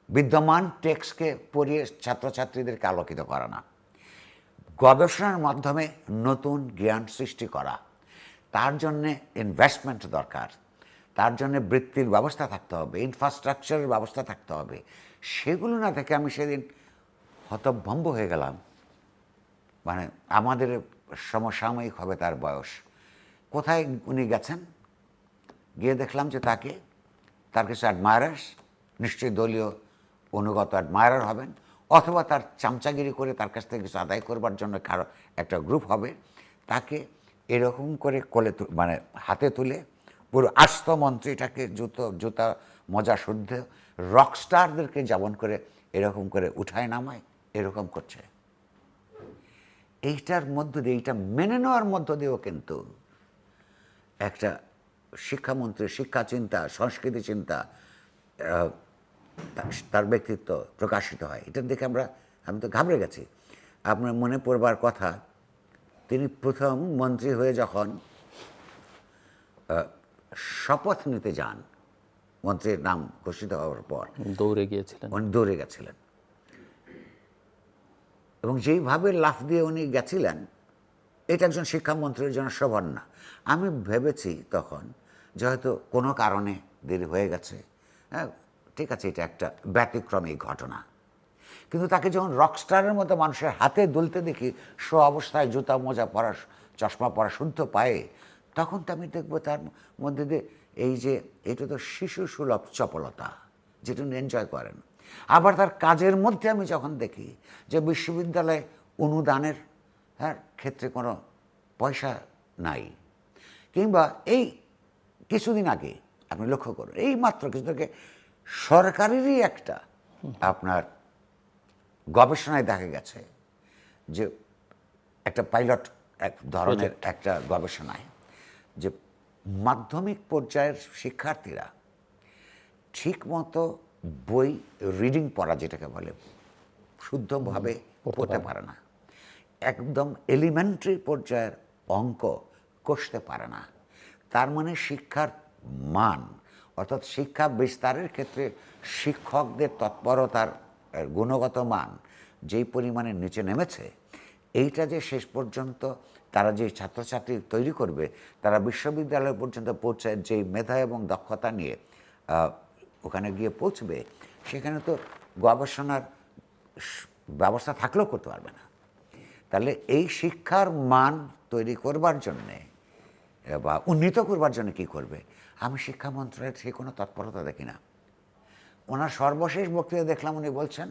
বিদ্যমান টেক্সটকে পড়িয়ে ছাত্রছাত্রীদেরকে আলোকিত করা না, গবেষণার মাধ্যমে নতুন জ্ঞান সৃষ্টি করা। তার জন্যে ইনভেস্টমেন্ট দরকার, তার জন্যে বৃত্তির ব্যবস্থা থাকতে হবে, ইনফ্রাস্ট্রাকচারের ব্যবস্থা থাকতে হবে। সেগুলো না থেকে আমি সেদিন হতভম্ব হয়ে গেলাম। মানে আমাদের সমসাময়িক হবে তার বয়স। কোথায় উনি গেছেন, গিয়ে দেখলাম যে তার কিছু অ্যাডমায়ারার্স, নিশ্চয়ই দলীয় অনুগত অ্যাডমায়ারার হবেন, অথবা তার চামচাগিরি করে তার কাছ থেকে কিছু আদায় করবার জন্য কারো একটা গ্রুপ হবে, তাকে এরকম করে মানে হাতে তুলে পুরো আস্ত মন্ত্রীটাকে জুতা মজা শুদ্ধ রকস্টারদেরকে যেমন করে এরকম করে উঠায় নামায়, এরকম করছে। এইটার মধ্য দিয়ে, এইটা মেনে নেওয়ার মধ্য দিয়েও কিন্তু একটা শিক্ষামন্ত্রীর শিক্ষা চিন্তা, সংস্কৃতি চিন্তা, তার ব্যক্তিত্ব প্রকাশিত হয়। এটার দেখে আমি তো ঘাবড়ে গেছি। আপনার মনে পড়বার কথা, তিনি প্রথম মন্ত্রী হয়ে যখন শপথ নিতে যান, মন্ত্রীর নাম ঘোষিত হওয়ার পর দৌড়ে গিয়েছিলেন, উনি দৌড়ে গেছিলেন, এবং যেইভাবে লাফ দিয়ে উনি গেছিলেন, এটা একজন শিক্ষামন্ত্রীর জন্য শোভন না। আমি ভেবেছি তখন যে হয়তো কোনো কারণে দেরি হয়ে গেছে, হ্যাঁ ঠিক আছে, এটা একটা ব্যতিক্রমী ঘটনা। কিন্তু তাকে যখন রকস্টারের মতো মানুষের হাতে দুলতে দেখি, অবস্থায় জুতা মোজা পরা, চশমা পরা, শুদ্ধ পায়ে, তখন তো আমি দেখবো তার মধ্যে দিয়ে এই যে এটা তো শিশু সুলভ চপলতা, যেটা উনি এনজয় করেন। আবার তার কাজের মধ্যে আমি যখন দেখি যে বিশ্ববিদ্যালয়ে অনুদানের ক্ষেত্রে কোনো পয়সা নাই, কিংবা এই কিছুদিন আগে আপনি লক্ষ্য করুন, এই মাত্র কিছুদিন আগে সরকারেরই একটা আপনার গবেষণায় দেখা গেছে যে একটা পাইলট এক ধরনের একটা গবেষণায় যে মাধ্যমিক পর্যায়ের শিক্ষার্থীরা ঠিকমতো বই রিডিং পড়া, যেটাকে বলে, শুদ্ধভাবে পড়তে পারে না, একদম এলিমেন্টারি পর্যায়ের অঙ্ক কষতে পারে না। তার মানে শিক্ষার মান, অর্থাৎ শিক্ষা বিস্তারের ক্ষেত্রে শিক্ষকদের তৎপরতার গুণগত মান যেই পরিমাণে নিচে নেমেছে, এইটা যে শেষ পর্যন্ত তারা যে ছাত্রছাত্রী তৈরি করবে, তারা বিশ্ববিদ্যালয় পর্যন্ত পৌঁছায় যেই মেধা এবং দক্ষতা নিয়ে ওখানে গিয়ে পৌঁছবে, সেখানে তো গবেষণার ব্যবস্থা থাকলেও করতে পারবে না। তাহলে এই শিক্ষার মান তৈরি করবার জন্যে বা উন্নীত করবার জন্য কী করবে? আমি শিক্ষা মন্ত্রণালয়ের সে কোনো তৎপরতা দেখি না। ওনার সর্বশেষ বক্তৃতা দেখলাম উনি বলছেন,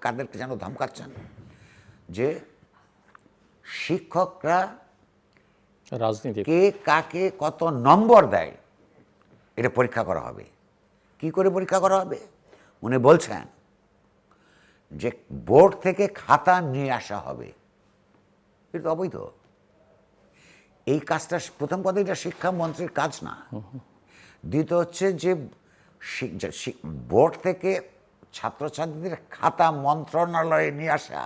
কাদেরকে যেন ধমকাচ্ছেন যে শিক্ষকরা রাজনীতি কে কাকে কত নম্বর দেয় এটা পরীক্ষা করা হবে। কি করে পরীক্ষা করা হবে? উনি বলছেন যে বোর্ড থেকে খাতা নিয়ে আসা হবে। এটা অবৈধ। এই কাজটা, প্রথম কথা, এটা শিক্ষামন্ত্রীর কাজ না। দ্বিতীয় হচ্ছে যে বোর্ড থেকে ছাত্রছাত্রীদের খাতা মন্ত্রণালয়ে নিয়ে আসা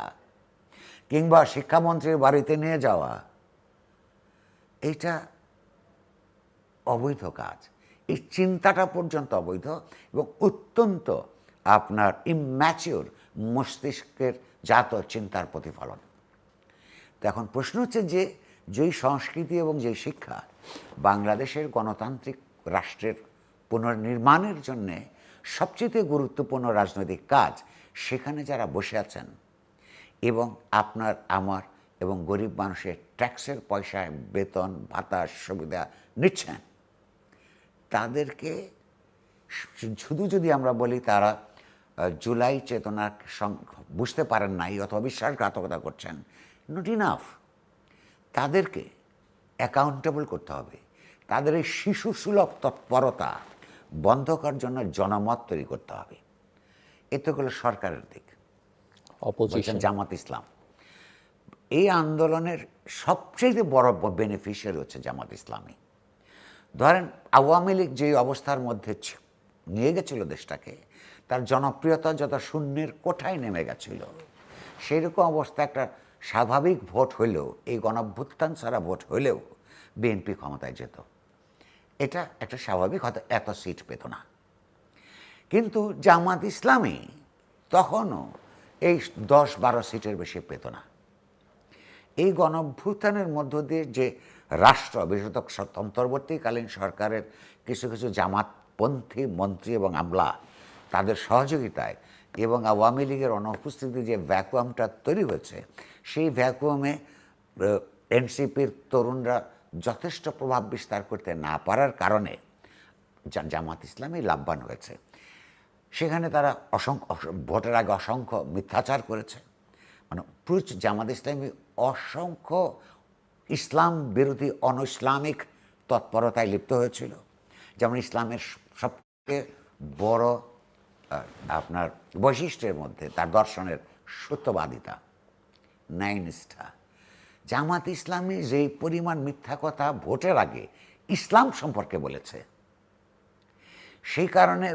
কিংবা শিক্ষামন্ত্রীর বাড়িতে নিয়ে যাওয়া, এটা অবৈধ কাজ। এই চিন্তাটা পর্যন্ত অবৈধ এবং অত্যন্ত আপনার ইম্যাচিওর মস্তিষ্কের জাত চিন্তার প্রতিফলন। তো এখন প্রশ্ন হচ্ছে যে যেই সংস্কৃতি এবং যেই শিক্ষা বাংলাদেশের গণতান্ত্রিক রাষ্ট্রের পুনর্নির্মাণের জন্যে সবচেয়ে গুরুত্বপূর্ণ রাজনৈতিক কাজ, সেখানে যারা বসে আছেন এবং আপনার আমার এবং গরিব মানুষের ট্যাক্সের পয়সায় বেতন ভাতা সুবিধা নিচ্ছেন, তাদেরকে শুধু যদি আমরা বলি তারা জুলাই চেতনা বুঝতে পারেন নাই অথবা বিশ্বাসঘাতকতা করছেন, নট ইনাফ। তাদেরকে অ্যাকাউন্টেবল করতে হবে। তাদের এই শিশুসুলভ তৎপরতা বন্ধ করার জন্য জনমত তৈরি করতে হবে। এতে হলো সরকারের দিক, অপোজিশন, জামাত ইসলাম। এই আন্দোলনের সবচেয়ে বড় বেনিফিশিয়ারি হচ্ছে জামাত ইসলামী। ধরেন আওয়ামী লীগ যে অবস্থার মধ্যে নিয়ে গেছিল দেশটাকে, তার জনপ্রিয়তা যত শূন্যের কোঠায় নেমে গেছিল, সেই রকম অবস্থা একটা স্বাভাবিক ভোট হইলেও, এই গণঅভ্যুত্থান ছাড়া ভোট হইলেও বিএনপি ক্ষমতায় যেত। এটা একটা স্বাভাবিক, হয়তো এত সিট পেত না। কিন্তু জামাত ইসলামী তখনও এই 10-12 সিটের বেশি পেত না। এই গণঅভ্যুত্থানের মধ্য দিয়ে যে রাষ্ট্র, বিশেষত অন্তর্বর্তীকালীন সরকারের কিছু কিছু জামাতপন্থী মন্ত্রী এবং আমলা, তাদের সহযোগিতায় এবং আওয়ামী লীগের অনুপস্থিতি যে ভ্যাকুয়ামটা তৈরি হয়েছে, সেই ভ্যাকুয়ামে এনসিপির তরুণরা যথেষ্ট প্রভাব বিস্তার করতে না পারার কারণে জামাত ইসলামী লাভবান হয়েছে। সেখানে তারা ভোটের আগে অসংখ্য মিথ্যাচার করেছে। মানে জামাত ইসলামী অসংখ্য ইসলাম বিরোধী ইসলামিক তৎপরতায় লিপ্ত হয়েছিল। যেমন ইসলামের সবচেয়ে বড় আপনার বৈশিষ্ট্যের মধ্যে তার দর্শনের সত্যবাদিতা, ন্যায়নিষ্ঠা। জামাত ইসলামী যেই পরিমাণ মিথ্যা কথা ভোটের আগে ইসলাম সম্পর্কে বলেছে, সেই কারণে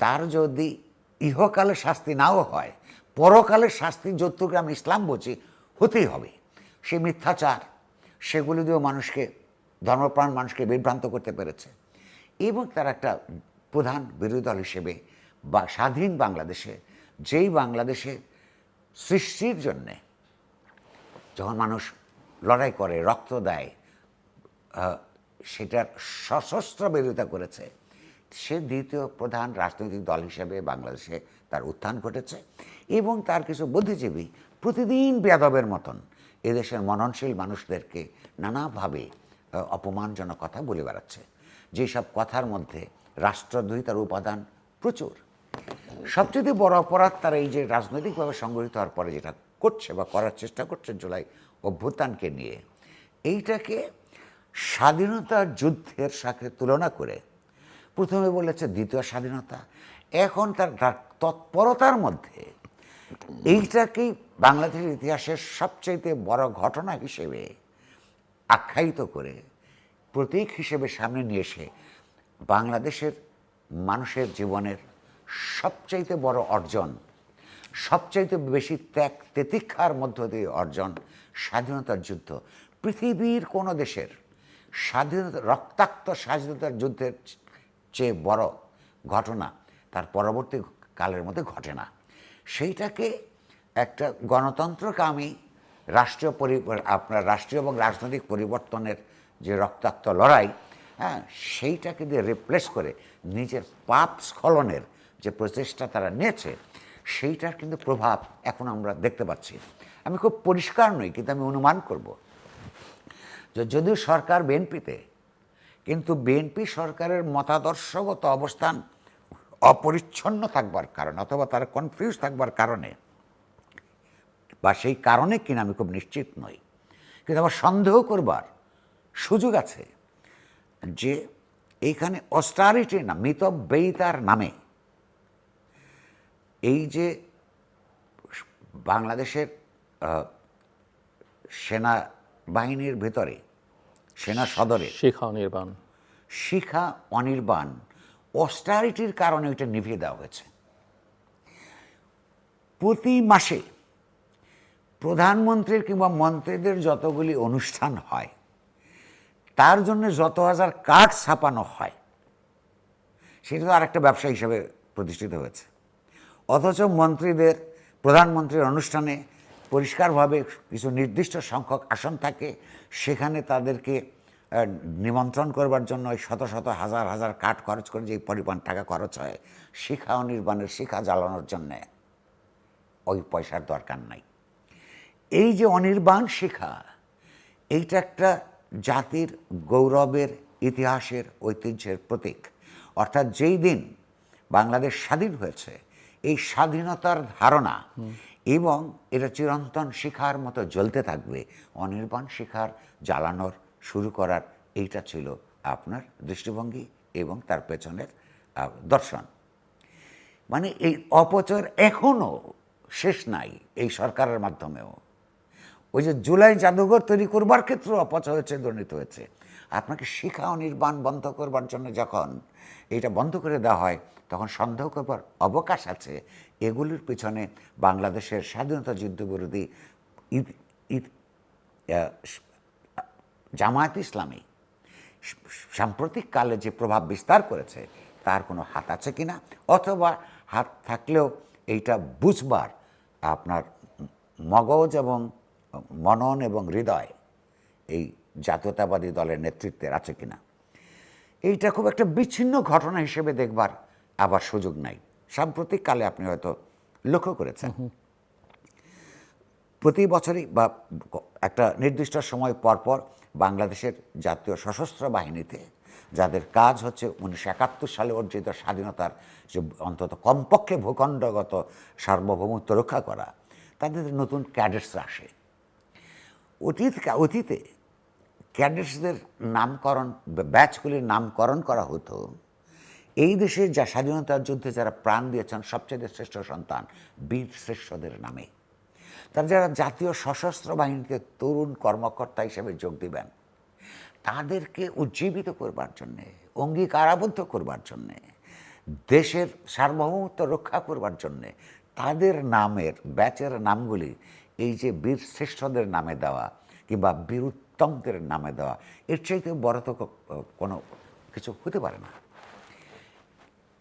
তার যদি ইহকালে শাস্তি নাও হয়, পরকালের শাস্তি যতটুকু আমি ইসলাম বুঝি হতেই হবে। সে মিথ্যাচার, সেগুলি দিয়েও মানুষকে, ধর্মপ্রাণ মানুষকে বিভ্রান্ত করতে পেরেছে। এবং তার একটা প্রধান বিরোধী দল হিসেবে বা স্বাধীন বাংলাদেশে, যেই বাংলাদেশে সৃষ্টির জন্যে যখন মানুষ লড়াই করে, রক্ত দেয়, সেটার সশস্ত্র বিরোধিতা করেছে, সে দ্বিতীয় প্রধান রাজনৈতিক দল হিসেবে বাংলাদেশে তার উত্থান ঘটেছে। এবং তার কিছু বুদ্ধিজীবী প্রতিদিন বেয়াদবের মতন এদেশের মননশীল মানুষদেরকে নানাভাবে অপমানজনক কথা বলে বেড়াচ্ছে, যেসব কথার মধ্যে রাষ্ট্রদ্রোহিতার উপাদান প্রচুর। সবচেয়ে বড় অপরাধ তারা এই যে রাজনৈতিকভাবে সংগঠিত হওয়ার পরে যেটা করছে বা করার চেষ্টা করছে জুলাই অভ্যুত্থানকে নিয়ে, এইটাকে স্বাধীনতা যুদ্ধের সাথে তুলনা করে প্রথমে বলেছে দ্বিতীয় স্বাধীনতা। এখন তার তৎপরতার মধ্যে এইটাকেই বাংলাদেশের ইতিহাসের সবচেয়ে বড় ঘটনা হিসেবে আখ্যায়িত করে প্রতীক হিসেবে সামনে নিয়ে এসে বাংলাদেশের মানুষের জীবনের সবচাইতে বড় অর্জন, সবচাইতে বেশি ত্যাগ তিতিক্ষার মধ্য দিয়ে অর্জন স্বাধীনতার যুদ্ধ, পৃথিবীর কোনো দেশের স্বাধীনতা, রক্তাক্ত স্বাধীনতার যুদ্ধের চেয়ে বড় ঘটনা তার পরবর্তী কালের মধ্যে ঘটে না। সেইটাকে একটা গণতন্ত্রকামী আপনার রাষ্ট্রীয় এবং রাজনৈতিক পরিবর্তনের যে রক্তাক্ত লড়াই, হ্যাঁ, সেইটাকে দিয়ে রিপ্লেস করে নিজের পাপ স্খলনের যে প্রচেষ্টা তারা নিয়েছে, সেইটার কিন্তু প্রভাব এখন আমরা দেখতে পাচ্ছি। আমি খুব পরিষ্কার নই, কিন্তু আমি অনুমান করব যে যদিও সরকার বিএনপিতে, কিন্তু বিএনপি সরকারের মতাদর্শগত অবস্থান অপরিচ্ছন্ন থাকবার কারণে অথবা তারা কনফিউজ থাকবার কারণে, বা সেই কারণে কিনা আমি খুব নিশ্চিত নই, কিন্তু আমার সন্দেহ করবার সুযোগ আছে যে এইখানে অস্টারিটি না, মিতব্যয়িতার নামে এই যে বাংলাদেশের সেনা বাহিনীর ভেতরে, সেনা সদরে শিখা অনির্বাণ অস্টারিটির কারণে ওইটা নিভিয়ে দেওয়া হয়েছে। প্রতি মাসে প্রধানমন্ত্রীর কিংবা মন্ত্রীদের যতগুলি অনুষ্ঠান হয়, তার জন্য যত হাজার কার্ড ছাপানো হয়, সেটা তো আরেকটা ব্যবসা হিসেবে প্রতিষ্ঠিত হয়েছে। অথচ মন্ত্রীদের, প্রধানমন্ত্রীর অনুষ্ঠানে পরিষ্কারভাবে কিছু নির্দিষ্ট সংখ্যক আসন থাকে, সেখানে তাদেরকে নিমন্ত্রণ করবার জন্য ওই শত শত হাজার হাজার কার্ড খরচ করে যে পরিমাণ টাকা খরচ হয়, শিখা অনির্বাণের শিখা জ্বালানোর জন্যে ওই পয়সার দরকার নাই। এই যে অনির্বাণ শিখা, এইটা একটা জাতির গৌরবের, ইতিহাসের, ঐতিহ্যের প্রতীক। অর্থাৎ যেই দিন বাংলাদেশ স্বাধীন হয়েছে, এই স্বাধীনতার ধারণা এবং এটা চিরন্তন শিখার মতো জ্বলতে থাকবে, অনির্বাণ শিখার জ্বালানোর শুরু করার এইটা ছিল আপনার দৃষ্টিভঙ্গি এবং তার পেছনের দর্শন। মানে এই অপচয়ের এখনও শেষ নাই এই সরকারের মাধ্যমেও। ওই যে জুলাই জাদুঘর তৈরি করবার ক্ষেত্রেও অপচয় হয়েছে, দুর্নীতি হয়েছে। আপনাকে শিখা অনির্বাণ বন্ধ করবার জন্য যখন এটা বন্ধ করে দেওয়া হয়, তখন সন্দেহ করবার অবকাশ আছে এগুলির পিছনে বাংলাদেশের স্বাধীনতা যুদ্ধবিরোধী জামায়াত ইসলামী সাম্প্রতিক কালে যে প্রভাব বিস্তার করেছে, তার কোনো হাত আছে কিনা, অথবা হাত থাকলেও এইটা বুঝবার আপনার মগজ এবং মনন এবং হৃদয় এই জাতীয়তাবাদী দলের নেতৃত্বের আছে কিনা, এইটা খুব একটা বিচ্ছিন্ন ঘটনা হিসেবে দেখবার আবার সুযোগ নাই। সাম্প্রতিক কালে আপনি হয়তো লক্ষ্য করেছেন, প্রতি বছরই বা একটা নির্দিষ্ট সময় পরপর বাংলাদেশের জাতীয় সশস্ত্র বাহিনীতে, যাদের কাজ হচ্ছে 1971 সালে অর্জিত স্বাধীনতার যে অন্তত কমপক্ষে ভূখণ্ডগত সার্বভৌমত্ব রক্ষা করা, তাদের নতুন ক্যাডেটসরা আসে। অতীতে ক্যাডেটসদের নামকরণ, ব্যাচগুলির নামকরণ করা হতো এই দেশের যা স্বাধীনতার যুদ্ধে যারা প্রাণ দিয়েছেন সবচেয়ে শ্রেষ্ঠ সন্তান, বীর শ্রেষ্ঠদের নামে। তারা যারা জাতীয় সশস্ত্র বাহিনীতে তরুণ কর্মকর্তা হিসেবে যোগ দিবেন, তাদেরকে উজ্জীবিত করবার জন্যে, অঙ্গীকারাবদ্ধ করবার জন্যে, দেশের সার্বভৌমত্ব রক্ষা করবার জন্যে তাদের নামের, ব্যাচের নামগুলি এই যে বীর শ্রেষ্ঠদের নামে দেওয়া কিংবা বীর উত্তমদের নামে দেওয়া, এর চাইতে বড় তো কোনো কিছু হতে পারে না।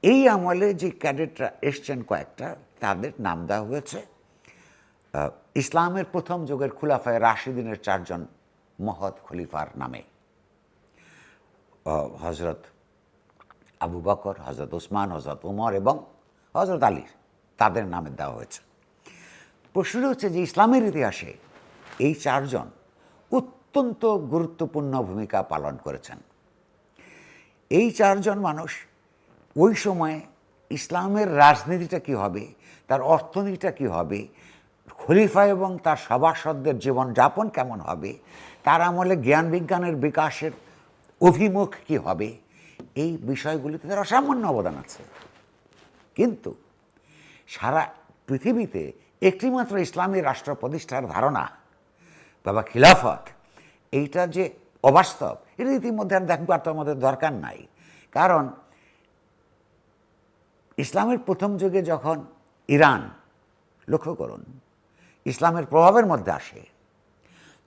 এই আমলে যে ক্যাডেটরা এসছেন কয়েকটা, তাদের নাম দেওয়া হয়েছে ইসলামের প্রথম যুগের খুলাফায়ে রাশিদিনের 4 জন মহৎ খলিফার নামে। হজরত আবু বকর, হজরত উসমান, হজরত উমর এবং হজরত আলী, তাদের নামে দেওয়া হয়েছে। প্রশ্ন হচ্ছে যে ইসলামের ইতিহাসে এই 4 জন অত্যন্ত গুরুত্বপূর্ণ ভূমিকা পালন করেছেন। এই 4 জন মানুষ ওই সময়ে ইসলামের রাজনীতিটা কী হবে, তার অর্থনীতিটা কী হবে, খলিফা এবং তার সভাসদদের জীবনযাপন কেমন হবে, তার আমলে জ্ঞান বিজ্ঞানের বিকাশের অভিমুখ কী হবে, এই বিষয়গুলিতে তার অসামান্য অবদান আছে। কিন্তু সারা পৃথিবীতে একটিমাত্র ইসলামী রাষ্ট্র প্রতিষ্ঠার ধারণা বা খিলাফত, এইটা যে অবাস্তব, এটা ইতিমধ্যে আর দেখবার তো আমাদের দরকার নাই। কারণ ইসলামের প্রথম যুগে যখন ইরান, লক্ষ্য করুন, ইসলামের প্রভাবের মধ্যে আসে,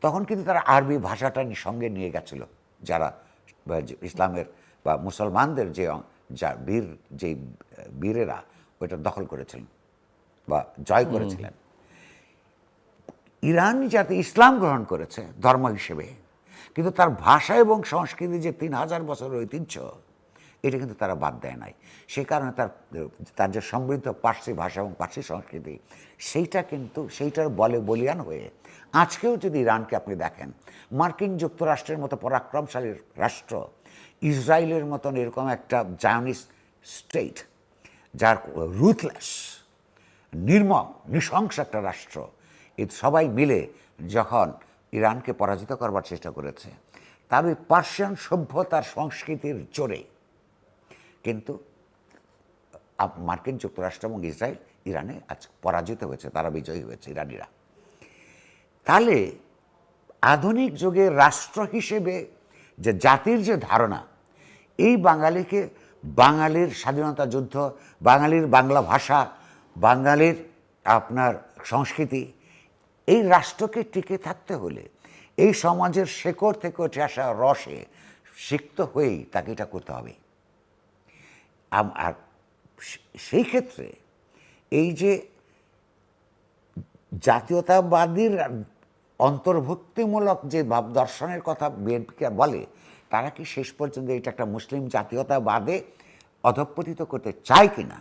তখন কিন্তু তারা আরবি ভাষাটা সঙ্গে নিয়ে গেছিল। যারা ইসলামের বা মুসলমানদের যে বীরেরা ওইটা দখল করেছিলেন বা জয় করেছিলেন, ইরান যাতে ইসলাম গ্রহণ করেছে ধর্ম হিসেবে, কিন্তু তার ভাষা এবং সংস্কৃতি যে 3000 বছরের ঐতিহ্য, এটা কিন্তু তারা বাদ দেয় নাই। সে কারণে তার যে সমৃদ্ধ পার্সি ভাষা এবং পার্সি সংস্কৃতি, সেইটার বলে বলিয়ান হয়ে আজকেও যদি ইরানকে আপনি দেখেন, মার্কিন যুক্তরাষ্ট্রের মতো পরাক্রমশালী রাষ্ট্র, ইসরায়েলের মতন এরকম একটা জায়নিস্ট স্টেট, যার রুথলেস, নির্মম নৃশংস একটা রাষ্ট্র, এই সবাই মিলে যখন ইরানকে পরাজিত করবার চেষ্টা করেছে, তার ওই পার্সিয়ান সভ্যতার সংস্কৃতির জোরে কিন্তু মার্কিন যুক্তরাষ্ট্র এবং ইসরায়েল ইরানে আজ পরাজিত হয়েছে, তারা বিজয়ী হয়েছে ইরানিরা। তাহলে আধুনিক যুগে রাষ্ট্র হিসেবে যে জাতির যে ধারণা, এই বাঙালিকে, বাঙালির স্বাধীনতা যুদ্ধ, বাঙালির বাংলা ভাষা, বাঙালির আপনার সংস্কৃতি, এই রাষ্ট্রকে টিকে থাকতে হলে এই সমাজের শেকড় থেকে উঠে আসা রসে সিক্ত হয়েই তাকে এটা করতে হবে। আর সেই ক্ষেত্রে এই যে জাতীয়তাবাদীর অন্তর্ভুক্তিমূলক যে ভাব দর্শনের কথা বিএনপিকে বলে, তারা কি শেষ পর্যন্ত এটা একটা মুসলিম জাতীয়তাবাদে অধঃপতিত করতে চায় কিনা,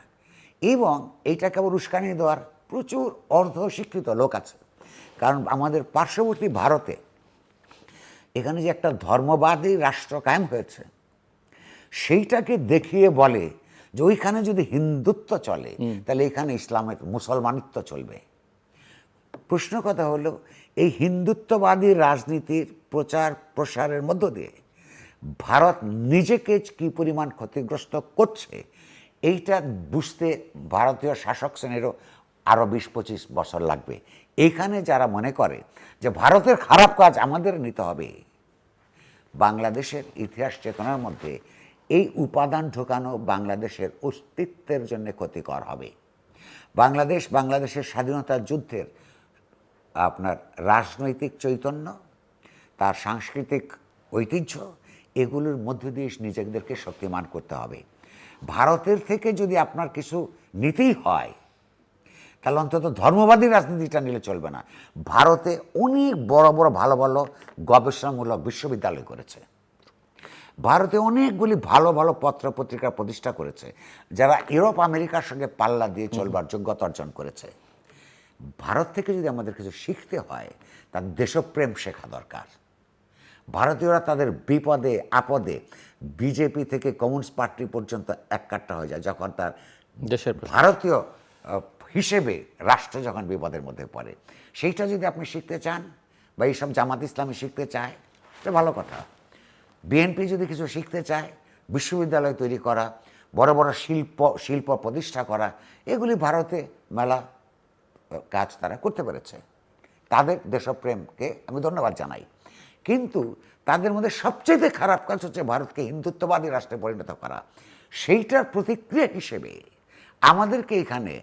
এবং এইটাকে আবার উস্কানি দেওয়ার প্রচুর অর্ধশিক্ষিত লোক আছে। কারণ আমাদের পার্শ্ববর্তী ভারতে এখানে যে একটা ধর্মবাদী রাষ্ট্র কায়েম হয়েছে, সেইটাকে দেখিয়ে বলে যে ওইখানে যদি হিন্দুত্ব চলে তাহলে এখানে ইসলামের মুসলমানিত্ব চলবে। প্রশ্ন কথা হলো, এই হিন্দুত্ববাদী রাজনীতির প্রচার প্রসারের মধ্য দিয়ে ভারত নিজেকে কী পরিমাণ ক্ষতিগ্রস্ত করছে, এইটা বুঝতে ভারতীয় শাসক শ্রেণীরও আরও 20-25 বছর লাগবে। এইখানে যারা মনে করে যে ভারতের খারাপ কাজ আমাদের নিতে হবে, বাংলাদেশের ইতিহাস চেতনার মধ্যে এই উপাদান ঢোকানো বাংলাদেশের অস্তিত্বের জন্য ক্ষতিকর হবে। বাংলাদেশের স্বাধীনতা যুদ্ধের আপনার রাজনৈতিক চৈতন্য, তার সাংস্কৃতিক ঐতিহ্য, এগুলোর মধ্য দিয়ে নিজেদেরকে শক্তিমান করতে হবে। ভারতের থেকে যদি আপনার কিছু নিতেই হয়, তাহলে অন্তত ধর্মবাদী রাজনীতিটা নিলে চলবে না। ভারতে অনেক বড় বড় ভালো ভালো গবেষণামূলক বিশ্ববিদ্যালয় করেছে, ভারতে অনেকগুলি ভালো ভালো পত্র পত্রিকা প্রতিষ্ঠা করেছে, যারা ইউরোপ আমেরিকার সঙ্গে পাল্লা দিয়ে চলবার যোগ্যতা অর্জন করেছে। ভারত থেকে যদি আমাদের কিছু শিখতে হয়, তার দেশপ্রেম শেখা দরকার। ভারতীয়রা তাদের বিপদে আপদে বিজেপি থেকে কমিউনিস্ট পার্টি পর্যন্ত এককাট্টা হয়ে যায় যখন তার দেশের ভারতীয় হিসেবে রাষ্ট্র যখন বিপদের মধ্যে পড়ে। সেইটা যদি আপনি শিখতে চান, বা এইসব জামাত ইসলামী শিখতে চায়, এটা ভালো কথা। বিএনপি যদি কিছু শিখতে চায়, বিশ্ববিদ্যালয় তৈরি করা, বড় বড় শিল্প প্রতিষ্ঠা করা, এগুলি ভারতে মেলা কাজ তারা করতে পেরেছে। তাদের দেশপ্রেমকে আমি ধন্যবাদ জানাই। কিন্তু তাদের মধ্যে সবচেয়ে খারাপ কাজ হচ্ছে ভারতকে হিন্দুত্ববাদী রাষ্ট্রে পরিণত করা। সেইটার প্রতিক্রিয়া হিসেবে আমাদেরকে এখানে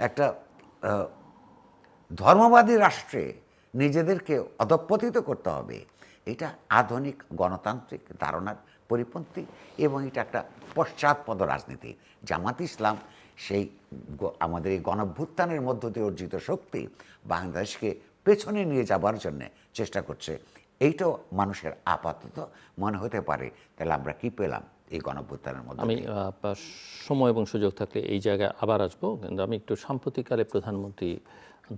একটা ধর্মবাদী রাষ্ট্রে নিজেদেরকে অধঃপতিত করতে হবে। এটা আধুনিক গণতান্ত্রিক ধারণার পরিপন্থী, এবং এটা একটা পশ্চাৎপদ রাজনীতি। জামাত ইসলাম সেই আমাদের এই গণভ্যুত্থানের মধ্য দিয়ে অর্জিত শক্তি বাংলাদেশকে পেছনে নিয়ে যাবার জন্য চেষ্টা করছে। এইটাও মানুষের আপাতত মনে হতে পারে, তাহলে আমরা কি পেলাম এই গণভ্যুত্থানের মধ্যে। আমি সময় এবং সুযোগ থাকলে এই জায়গায় আবার আসবো, কিন্তু আমি একটু সাম্প্রতিককালে প্রধানমন্ত্রী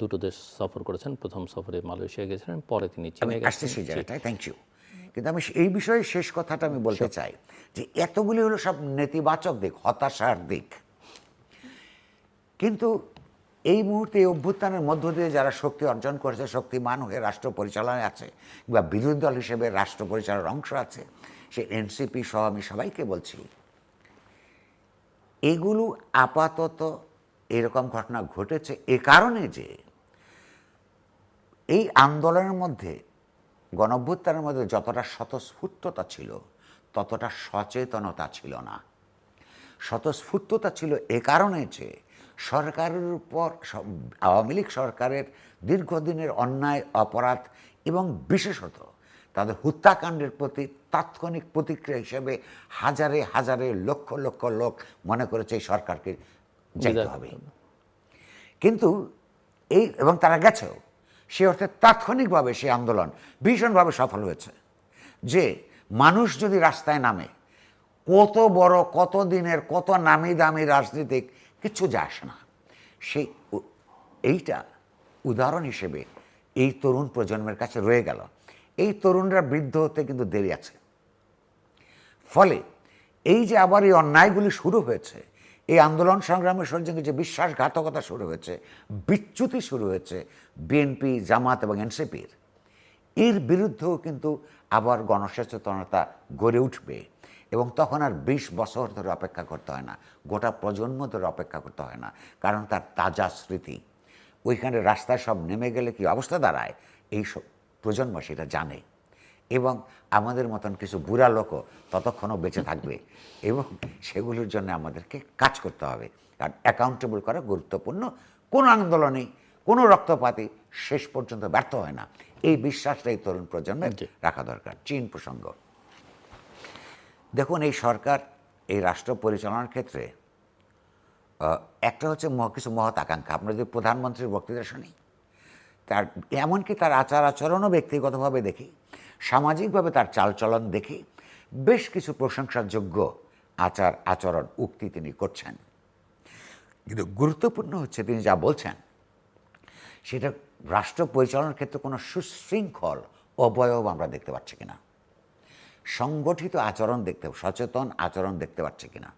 দুটো দেশ সফর করেছেন। প্রথম সফরে মালয়েশিয়া গেছিলেন, পরে তিনি চীনে গেছেন। আসছে সেই জায়গাটায়, থ্যাংক ইউ। কিন্তু আমি এই বিষয়ে শেষ কথাটা আমি বলতে চাই যে এতগুলি হলো সব নেতিবাচক দিক, হতাশার দিক, কিন্তু এই মুহূর্তে এই অভ্যুত্থানের মধ্য দিয়ে যারা শক্তি অর্জন করেছে, শক্তিমান হয়ে রাষ্ট্র পরিচালনায় আছে, বা বিরোধী দল হিসেবে রাষ্ট্র পরিচালনার অংশ আছে, সে এনসিপি সহ আমি সবাইকে বলছি, এগুলো আপাতত এরকম ঘটনা ঘটেছে এ কারণে যে এই আন্দোলনের মধ্যে, গণঅভ্যুত্থানের মধ্যে যতটা স্বতঃস্ফূর্ততা ছিল, ততটা সচেতনতা ছিল না। স্বতঃস্ফূর্ততা ছিল এ কারণে যে সরকারের উপর, আওয়ামী লীগ সরকারের দীর্ঘদিনের অন্যায়, অপরাধ এবং বিশেষত তাদের হত্যাকাণ্ডের প্রতি তাৎক্ষণিক প্রতিক্রিয়া হিসেবে হাজারে হাজারে লক্ষ লক্ষ লোক মনে করেছে এই সরকারকে যেতে হবে। কিন্তু এবং তারা গেছেও, সে অর্থে তাৎক্ষণিকভাবে সেই আন্দোলন ভীষণভাবে সফল হয়েছে। যে মানুষ যদি রাস্তায় নামে, কত বড়, কত দিনের, কত নামি দামি রাজনীতিক কিচ্ছু যায় আসে না। সেই এইটা উদাহরণ হিসেবে এই তরুণ প্রজন্মের কাছে রয়ে গেল। এই তরুণরা বৃদ্ধ হতে কিন্তু দেরি আছে। ফলে এই যে আবার এই অন্যায়গুলি শুরু হয়েছে, এই আন্দোলন সংগ্রামের সঙ্গে যে বিশ্বাসঘাতকতা শুরু হয়েছে, বিচ্যুতি শুরু হয়েছে বিএনপি, জামাত এবং এনসিপির, এর বিরুদ্ধেও কিন্তু আবার গণসচেতনতা গড়ে উঠবে। এবং তখন আর 20 বছর ধরে অপেক্ষা করতে হয় না, গোটা প্রজন্ম ধরে অপেক্ষা করতে হয় না, কারণ তার তাজা স্মৃতি। ওইখানে রাস্তায় সব নেমে গেলে কি অবস্থা দাঁড়ায়, এই সব প্রজন্ম সেটা জানে। এবং আমাদের মতন কিছু বুড়া লোকও ততক্ষণও বেঁচে থাকবে, এবং সেগুলোর জন্য আমাদেরকে কাজ করতে হবে। কারণ অ্যাকাউন্টেবল করা গুরুত্বপূর্ণ। কোনো আন্দোলনে কোনো রক্তপাতই শেষ পর্যন্ত ব্যর্থ হয় না, এই বিশ্বাসটাই তরুণ প্রজন্মের রাখা দরকার। চীন প্রসঙ্গ দেখুন, এই সরকার, এই রাষ্ট্র পরিচালনার ক্ষেত্রে একটা হচ্ছে কিছু মহৎ আকাঙ্ক্ষা। আমরা যদি প্রধানমন্ত্রীর বক্তৃতা শুনি, তার এমনকি তার আচার আচরণও ব্যক্তিগতভাবে দেখি, সামাজিকভাবে তার চালচলন দেখি, বেশ কিছু প্রশংসাযোগ্য আচার আচরণ উক্তি তিনি করছেন। কিন্তু গুরুত্বপূর্ণ হচ্ছে তিনি যা বলছেন সেটা রাষ্ট্র পরিচালনার ক্ষেত্রে কোনো সুশৃঙ্খল অবয়ব আমরা দেখতে পাচ্ছি কিনা, সংগঠিত আচরণ সচেতন আচরণ দেখতে পাচ্ছি কিনা।